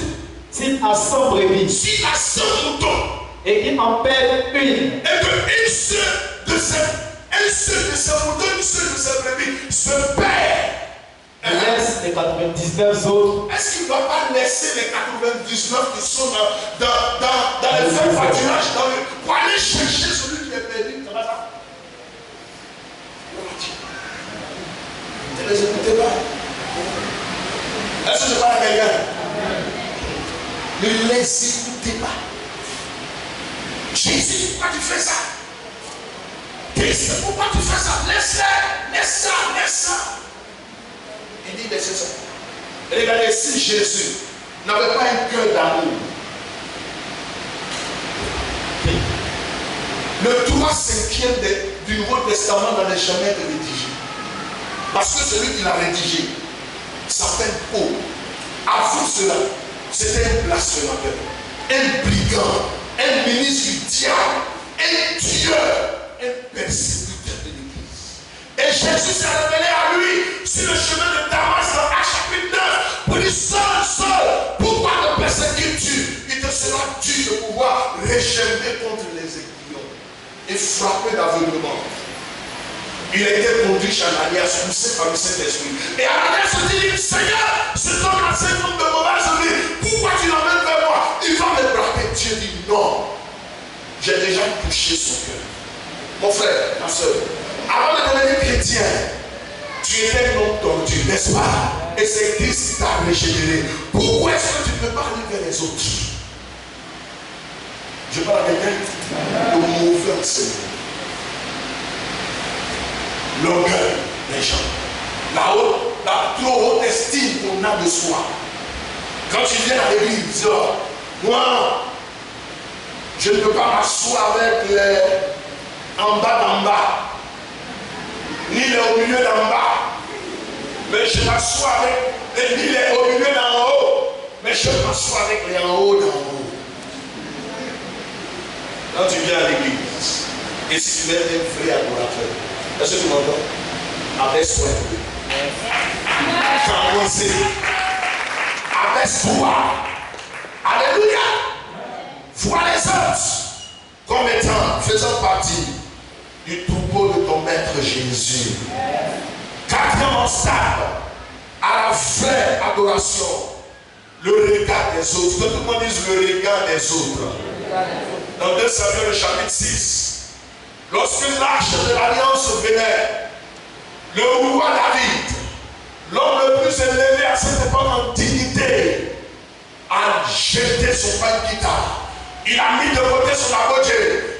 s'il a 100 brebis s'il a 100 moutons, et qu'il en perd une, et qu'une seule de ces moutons, une seule de ces brebis se perd, il laisse les 99 autres, est-ce qu'il ne va pas laisser les 99 qui sont dans les feux pâturages pour aller chercher celui qui est perdu? Ça va ça? Ne les écoutez pas. Est-ce que je parle à quelqu'un? Ne les écoutez pas. Jésus, pourquoi tu fais ça? Christ, pourquoi tu fais ça? Laisse ça. Il dit laissez ça. Regardez, si Jésus n'avait pas un cœur d'amour, le 3/5 du Nouveau Testament n'allait jamais être rédigé. Parce que celui qui l'a rédigé s'appelle Paul. Avant cela, c'était un blasphémateur, un brigand, un ministre du diable, un tueur, un persécuteur de l'Église. Et Jésus s'est révélé à lui sur le chemin de Damas dans Actes chapitre 9 pour dire seul, pourquoi te persécutes-tu? Il te sera dû de pouvoir réchauffer contre les aiguillons et frapper d'aveuglement. Il a été conduit chez Ananias, poussé par le Saint-Esprit. Et Ananias se dit, Seigneur, cet homme a 5 hommes de mauvaise vie, pourquoi tu l'emmènes vers moi? Il va me braquer. Dieu dit non. J'ai déjà touché son cœur. Mon frère, ma soeur, avant de devenir chrétien, tu étais un homme tordu, n'est-ce pas? Et c'est Christ qui t'a régénéré. Pourquoi est-ce que tu ne peux pas aller vers les autres? Je parle à quelqu'un de mauvais enseignement. L'orgueil des gens, la trop haute estime qu'on a de soi. Quand tu viens à l'église, moi, je ne peux pas m'asseoir avec les en bas d'en bas, ni les au milieu d'en bas, mais je m'assois avec ni les au milieu d'en haut, mais je m'assois avec les en haut d'en haut. Quand tu viens à l'église, et si tu es un vrai adorateur, est-ce que tu m'entends? Abaisse-toi un peu. Commencez. Abaisse-toi. Alléluia. Vois les autres comme étant, faisant partie du troupeau de ton maître Jésus. Quatrième stade, à la vraie adoration, le regard des autres. Que tout le monde dise le regard des autres. Dans 2 Samuel chapitre 6. Lorsque l'arche de l'alliance venait, le roi David, l'homme le plus élevé à cette époque en dignité, a jeté son pain de guitare. Il a mis de côté son abodje.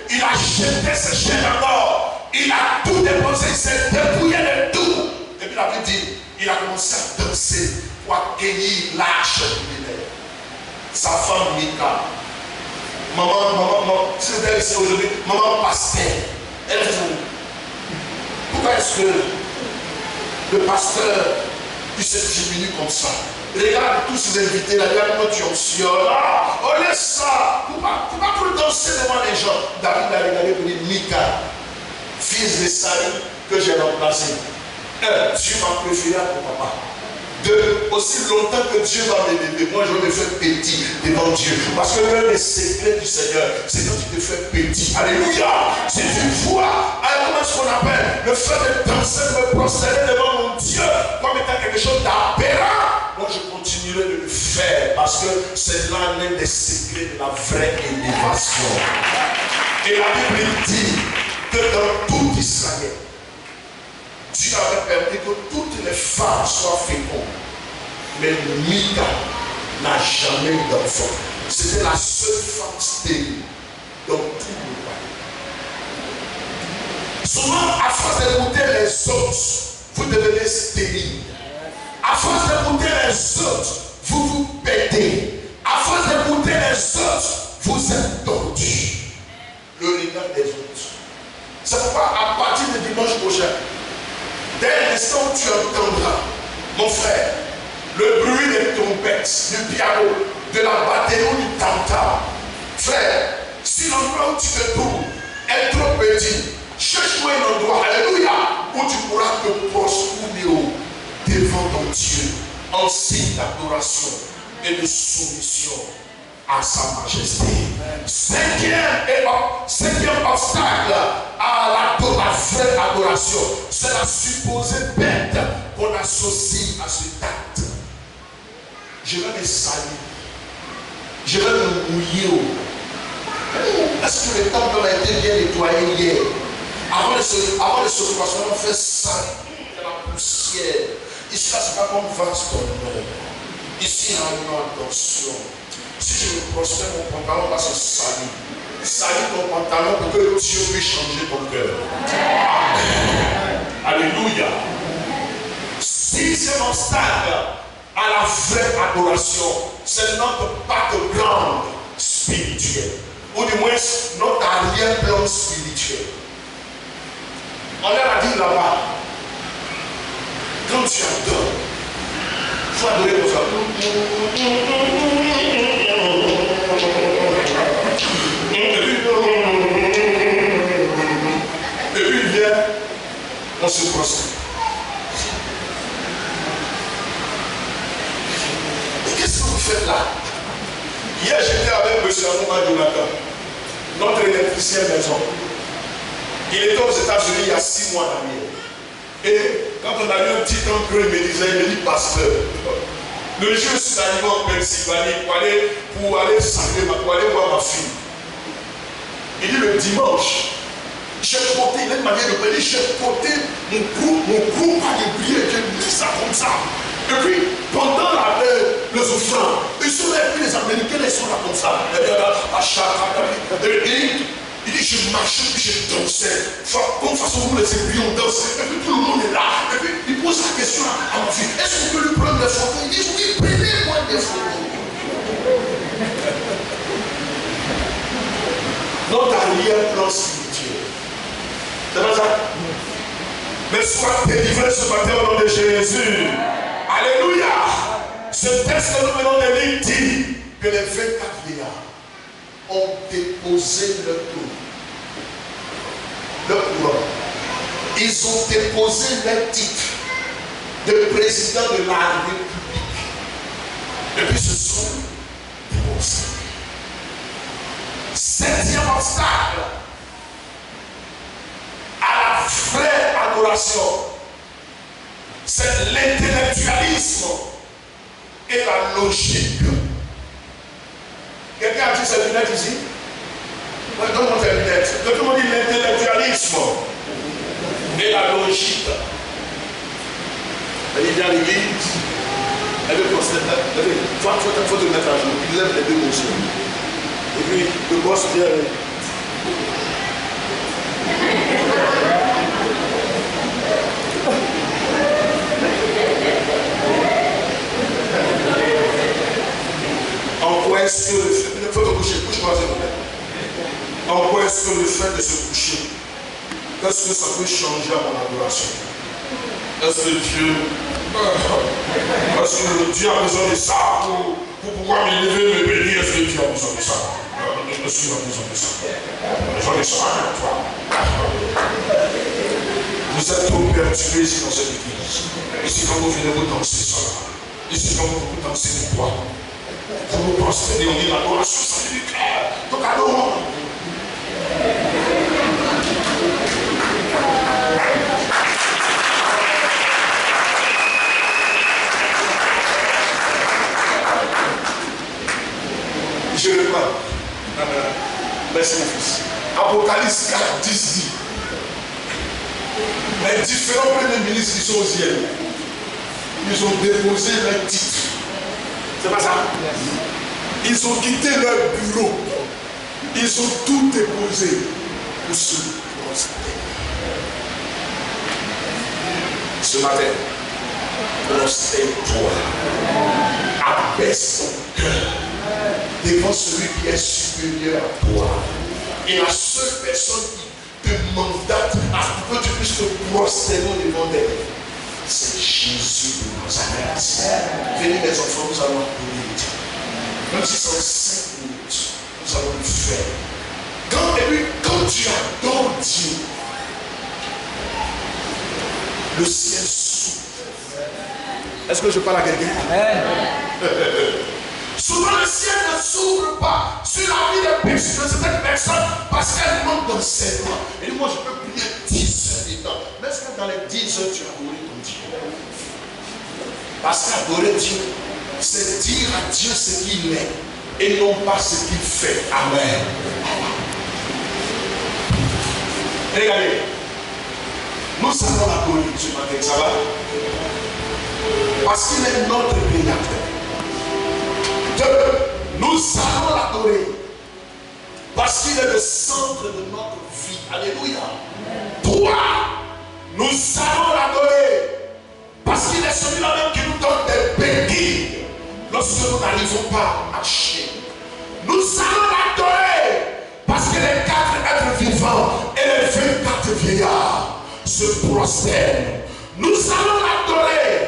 Il a jeté ses chaînes en or. Il a tout déposé. Il s'est dépouillé de tout. Et puis David dit, il a commencé à danser pour accueillir l'arche du Bénin. Sa femme Mika. Maman, c'est elle ici aujourd'hui. Maman pasteur. Elle dit, pourquoi est-ce que le pasteur il se diminue comme ça? Regarde tous ces invités là, regarde comment tu oscilles. Ah, oh laisse ça. Tu vas pour danser devant les gens. David a regardé pour dire, Mika, fils de Saül que j'ai remplacé. Dieu m'a préféré à ton papa. 2, aussi longtemps que Dieu va m'aider, moi je vais me faire petit devant Dieu. Parce que l'un des secrets du Seigneur, c'est quand tu te fais petit. Alléluia. Si tu vois, comment est-ce qu'on appelle le fait de danser, de me prosterner devant mon Dieu comme étant quelque chose d'aberrant, moi je continuerai de le faire parce que c'est là l'un des secrets de la vraie élévation. Et la Bible dit que dans tout Israël, Dieu avait permis que toutes les femmes soient fécondes. Mais Mika n'a jamais eu d'enfant. C'était la seule femme stérile dans tout le pays. Souvent, à force d'écouter les autres, vous devenez stérile. À force d'écouter les autres, vous vous écouter. À force d'écouter les autres, vous êtes tordus. Le regard des autres. C'est pourquoi à partir de dimanche prochain, dès l'instant où tu entendras, mon frère, le bruit des trompettes, du piano, de la batterie ou du tam-tam, frère, si l'endroit où tu te trouves est trop petit, cherche-toi un endroit, alléluia, où tu pourras te prosterner devant ton Dieu en signe d'adoration et de soumission à sa majesté. Cinquième obstacle à la vraie adoration, c'est la supposée bête qu'on associe à ce acte. Je vais me salir, je vais me mouiller. Est-ce que le temple a été bien nettoyé hier? Avant de se poisson, on fait salir la poussière. Ici, là, c'est pas comme vase d'honneur. Ici, il y a une attention. Si je me prosterne, mon pantalon va se salir. Salir ton pantalon pour que Dieu puisse changer ton cœur. Amen. Alléluia. Sixième obstacle à la vraie adoration, c'est notre background spirituel. Ou du moins, notre arrière-plan spirituel. On leur a dit là-bas, quand tu adores, il faut adorer pour ça. Et puis il vient, on se prosterne. Et qu'est-ce que vous faites là? Hier, j'étais avec M. Anouma Jonathan, notre électricien maison. Il était aux États-Unis il y a 6 mois dernier. Et quand on a eu un petit temps creux, il me disait, il me dit, pasteur, le jour où je suis arrivé en Pennsylvanie pour aller saluer, pour aller voir ma fille. Il dit le dimanche, j'ai porté, il a une manière de parler, j'ai porté mon groupe à l'ébrier, j'ai mis ça comme ça. Et puis, pendant les offrandes, ils sont là, et puis les Américains, ils sont là comme ça. Il dit, je marchais, puis je dansais. Comme façon vous les ébriers, on dansait. Et puis tout le monde est là. Et puis il pose la question à ma fille, est-ce qu'on peut lui prendre des photos? Il dit, oui, prenez-moi des photos. Notre arrière-plan spirituel. C'est pas ça? Mais sois délivré ce matin au nom de Jésus. Alléluia. Ce texte que nous venons de lire dit que les 24 vieillards ont déposé leur couronne. Ils ont déposé leur titre de président de la République. Et puis se sont déposés. Septième obstacle à la vraie adoration, c'est l'intellectualisme et la logique. Quelqu'un a dit ses lunettes ici? Oui, donne-moi tes lunettes. Tout le monde dit l'intellectualisme et la logique. Elle vient à l'église, elle veut constater. Il faut te mettre à jour. Il lève les deux motions. Et puis le boss vient. En quoi est-ce que le fait, il faut te coucher, couche-moi s'il vous plaît. En quoi est-ce que le fait de se coucher, est-ce que ça peut changer à mon adoration? Est-ce que Dieu a besoin de ça pour pouvoir m'élever, me bénir? Est-ce que Dieu a besoin de ça? Monsieur a besoin de ça. Besoin de ça avec toi. Vous êtes trop perturbés ici dans cette église. Ici quand vous venez vous danser ça. Ici quand vous dansez les poids. Pour nous prosterner, on dit l'adoration, ça fait du cœur. Donc adorons. Je le prends. Merci mon fils. Apocalypse 4, 10 dit. Les différents premiers ministres qui sont aux ciel, ils ont déposé leur titre. C'est pas ça? Ils ont quitté leur bureau. Ils ont tout déposé pour se prosterner. Ce matin, prosterne-toi. abaisse ton cœur devant celui qui est supérieur à toi. Et la seule personne qui te mandate à ce que tu puisses te prosterner devant elle, c'est Jésus de Nazareth. Venez les enfants, nous allons adorer Dieu. Même si c'est 5 minutes, nous allons le faire. Quand tu adores Dieu, le ciel s'ouvre. Est-ce que je parle à quelqu'un? Amen. Souvent le ciel ne s'ouvre pas sur la vie de cette personne parce qu'elle manque d'enseignement. Et moi je peux prier 10 heures du temps. Mais est-ce que dans les 10 heures tu as adoré ton Dieu? Parce qu'adorer Dieu, c'est dire à Dieu ce qu'il est et non pas ce qu'il fait. Amen. Regardez, nous allons adorer Dieu matin, ça va? Parce qu'il est notre créateur. Deux, nous allons l'adorer. Parce qu'il est le centre de notre vie. Alléluia. Trois, nous allons l'adorer. Parce qu'il est celui-là même qui nous donne des béquilles lorsque nous n'arrivons pas à marcher. Nous allons l'adorer. Parce que les 4 êtres vivants et les 24 vieillards se prosternent. Nous allons l'adorer.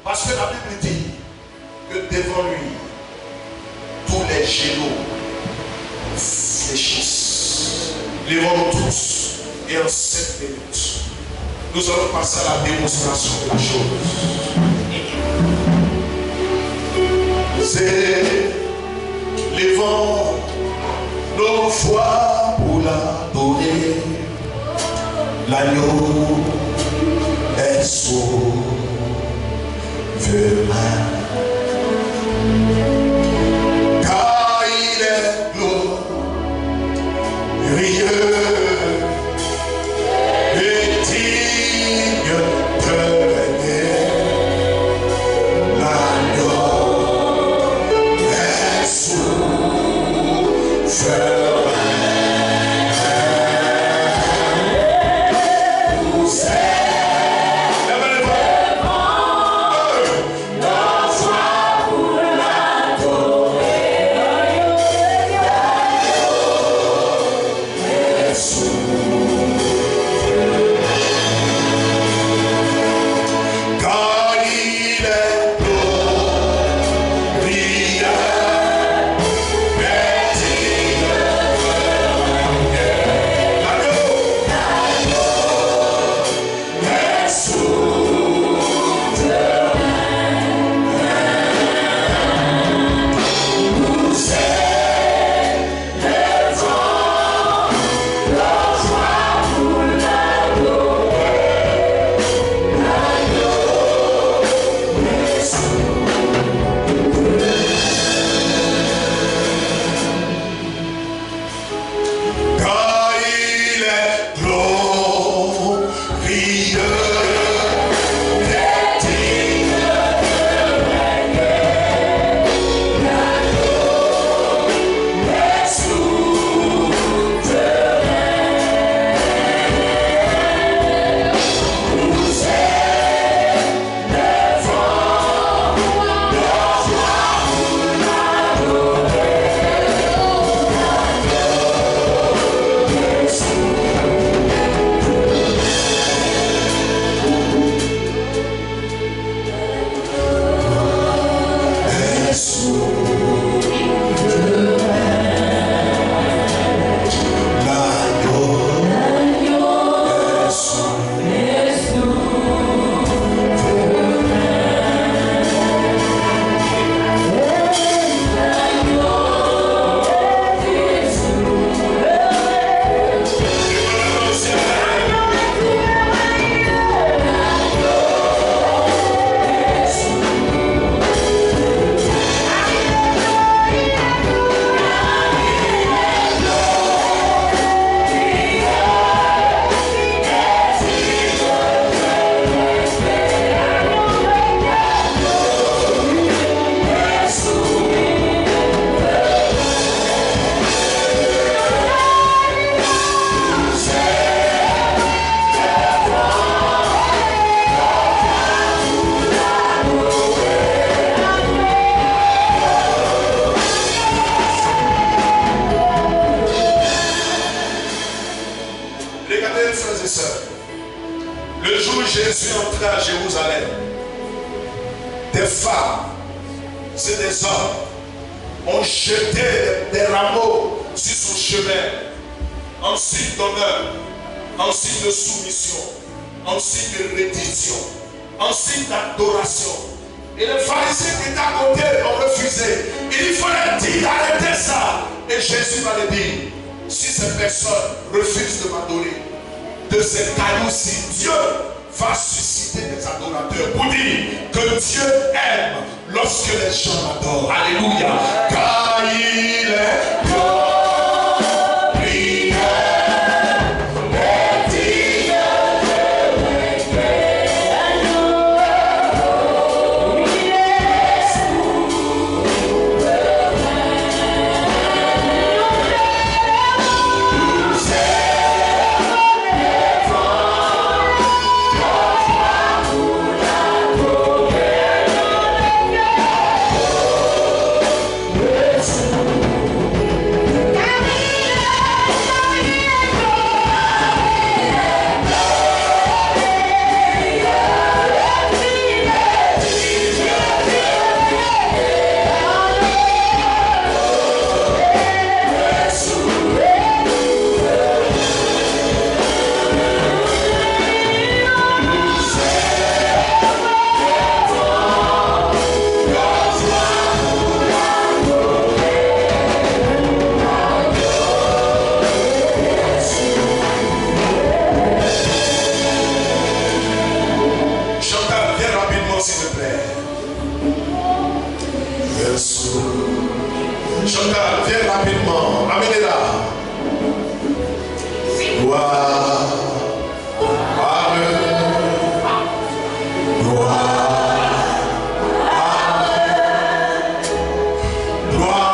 Parce que la Bible dit que devant lui, tous les genoux fléchissent. Lèvons-nous tous et en 7 minutes, nous allons passer à la démonstration de la chose. Lèvons nos voix pour l'adorer. L'agneau est souverain. Car il est glorieux et digne de régner. L'agneau est souverain. Le jour où Jésus entrait à Jérusalem, des femmes et des hommes ont jeté des rameaux sur son chemin, en signe d'honneur, en signe de soumission, en signe de reddition, en signe d'adoration. Et les pharisiens qui étaient à côté ont refusé. Il fallait dire, arrêtez ça. Et Jésus va le dire, si ces personnes refusent de m'adorer, de ces cailloux-ci, Dieu va susciter des adorateurs pour dire que Dieu aime lorsque les gens adorent. Alléluia. Car il est glorieux. Chantal, viens rapidement, amenez-la. Gloire, Amen. Gloire, Amen. Gloire,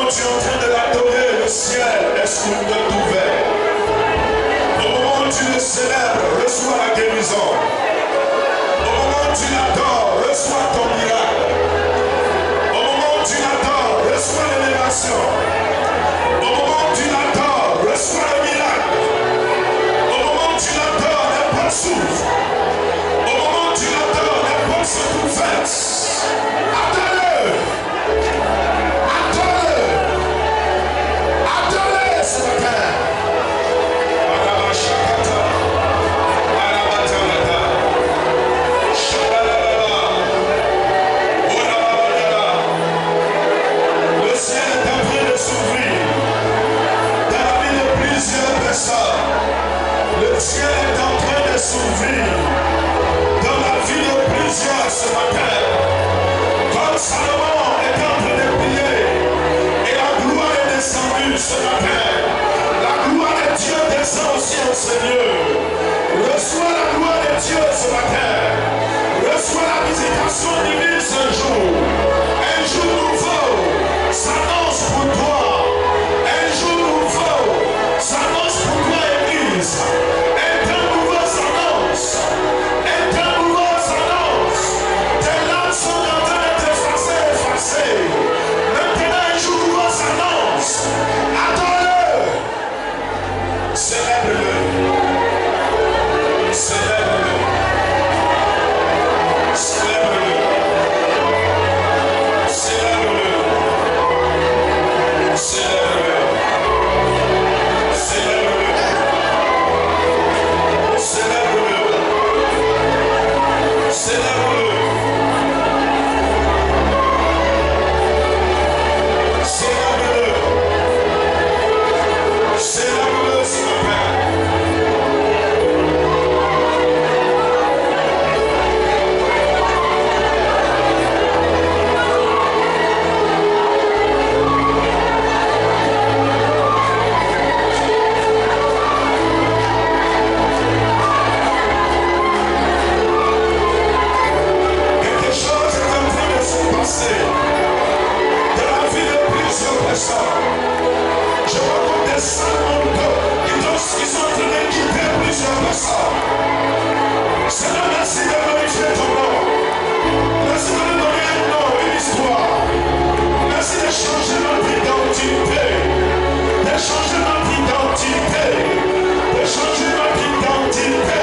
moment où tu es en train de l'adorer, le ciel est sur une gueule ouverte. Au moment où tu le célèbres, reçois la guérison. Au moment où tu l'adores, reçois ton miracle. Au moment où tu l'adores, reçois l'élévation. Au moment où tu l'adores, reçois le miracle. Au moment où tu l'adores, les portes s'ouvrent. Au moment où tu l'adores, les portes se bouleversent. Adore-le. Adore-le. Adore-le ce matin. Arabashakata. Arabatanata. Shabalala. Orabalala. Le ciel est en train de s'ouvrir dans la vie de plusieurs personnes. Le ciel est en train de s'ouvrir dans la vie de plusieurs ce matin. Comme Salomon est en train de prier et la gloire est descendue ce matin. La gloire de Dieu descend aussi au Seigneur. Reçois la gloire de Dieu ce matin. Reçois la visitation divine ce jour. Un jour nouveau s'annonce pour toi. Un jour nouveau s'annonce pour toi, Église. Un temps nouveau s'annonce. Un temps nouveau s'annonce. Tes larmes sont en train d'être effacées. Maintenant, un jour nouveau s'annonce. Adore-le. Célèbre-le. Célèbre-le. Célèbre-le. Célèbre-le. Célèbre-le. Célèbre-le. Célèbre-le. Célèbre-le. Célèbre-le. Célèbre-le ce matin. Quelque chose est en train de se passer dans la vie de plusieurs personnes. Je rencontre des salons qui sont en train de quitter plusieurs personnes. Seigneur, merci de glorifier ton nom. Merci de nous donner un nom, une histoire. Merci de changer notre identité. De changer notre identité. De changer notre identité.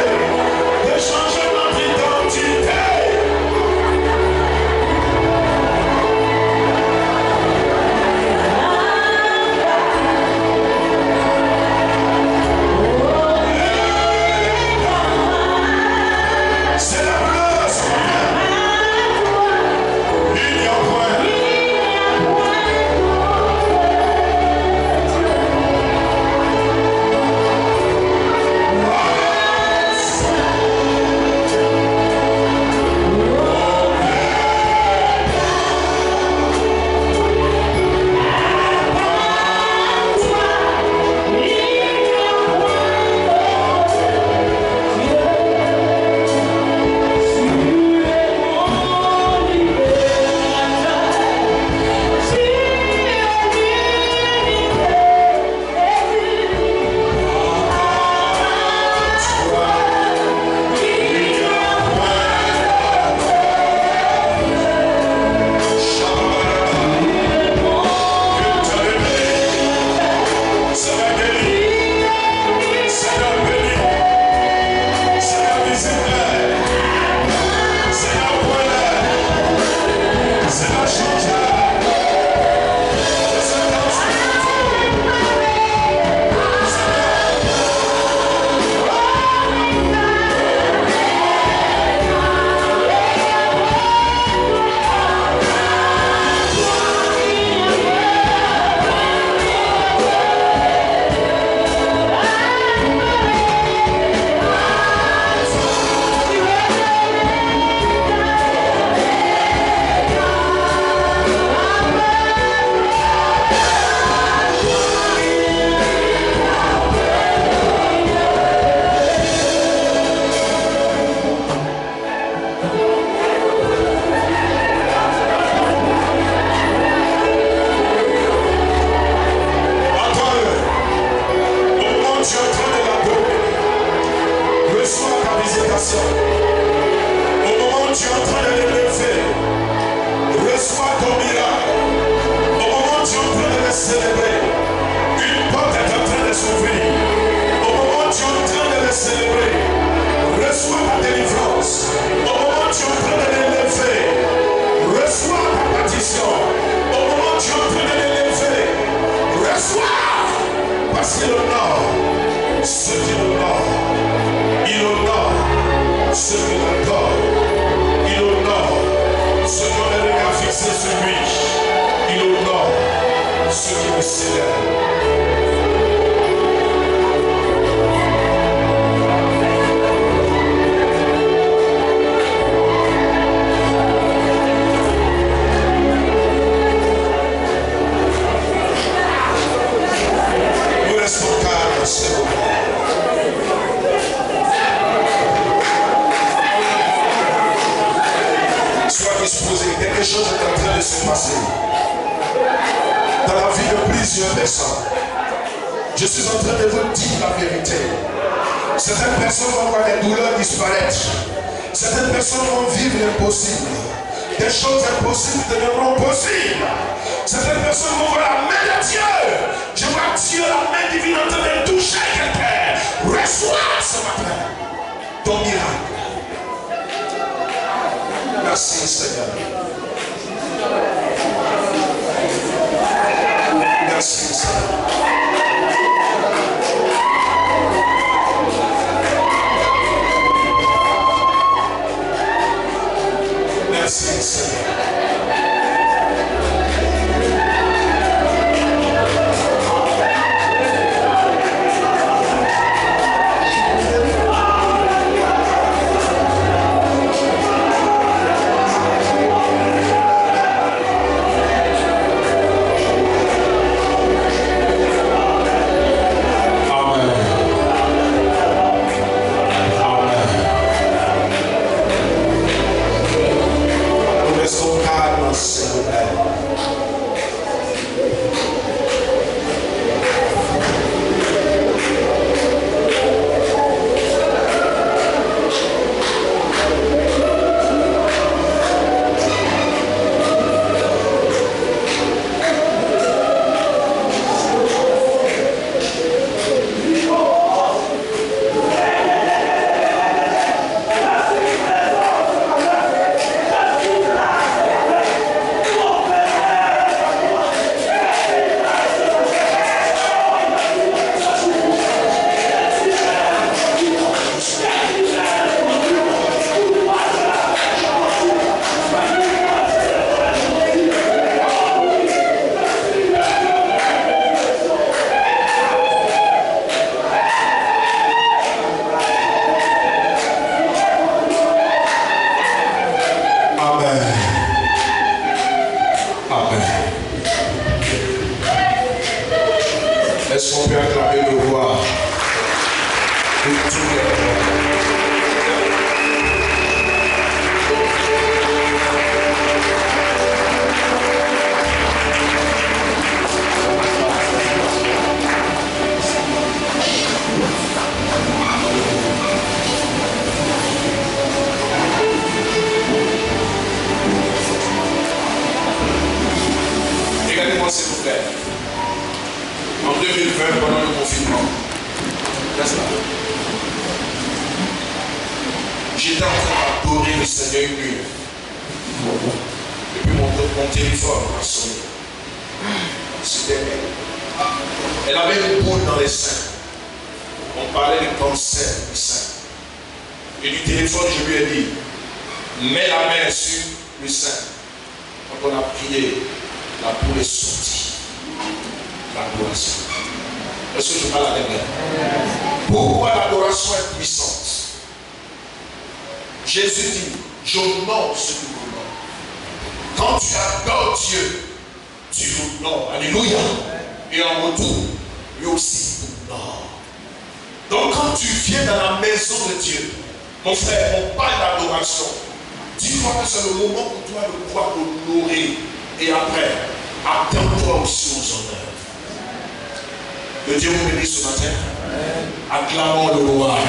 De changer notre identité. Ceux qui me célèbrent. Nous restons calmes, s'il vous plaît. Sois disposé, quelque chose est en train de se passer dans la vie de plusieurs personnes. Je suis en train de vous dire la vérité. Certaines personnes vont voir des douleurs disparaître. Certaines personnes vont vivre l'impossible. Des choses impossibles deviendront possibles. Certaines personnes vont voir la main de Dieu. Je vois Dieu, la main divine, en train de toucher quelqu'un. Reçois ce matin ton miracle. Merci Seigneur. Merci Seigneur. Merci Seigneur. Est-ce qu'on peut acclamer le roi de tous les rois? Regardez-moi s'il vous plaît. En 2020, pendant le confinement, n'est-ce pas? J'étais en train d'adorer le Seigneur une nuit. Et puis mon téléphone a sonné. C'était elle. Elle avait une boule dans les seins. On parlait de cancer du sein. Et du téléphone, je lui ai dit, mets la main sur le sein. Quand on a prié, la boule est sortie. L'adoration. Est-ce que je parle à quelqu'un? Pourquoi l'adoration est puissante? Jésus dit, j'honore ce que vous honore. Quand tu adores Dieu, tu l'honores. Alléluia. Et en retour, lui aussi t'honore. Donc quand tu viens dans la maison de Dieu, mon frère, on parle d'adoration. Dis-toi que c'est le moment où tu vas pouvoir l'honorer. Et après, attends-toi aussi aux honneurs. Que Dieu vous bénisse ce matin. Acclamons le roi.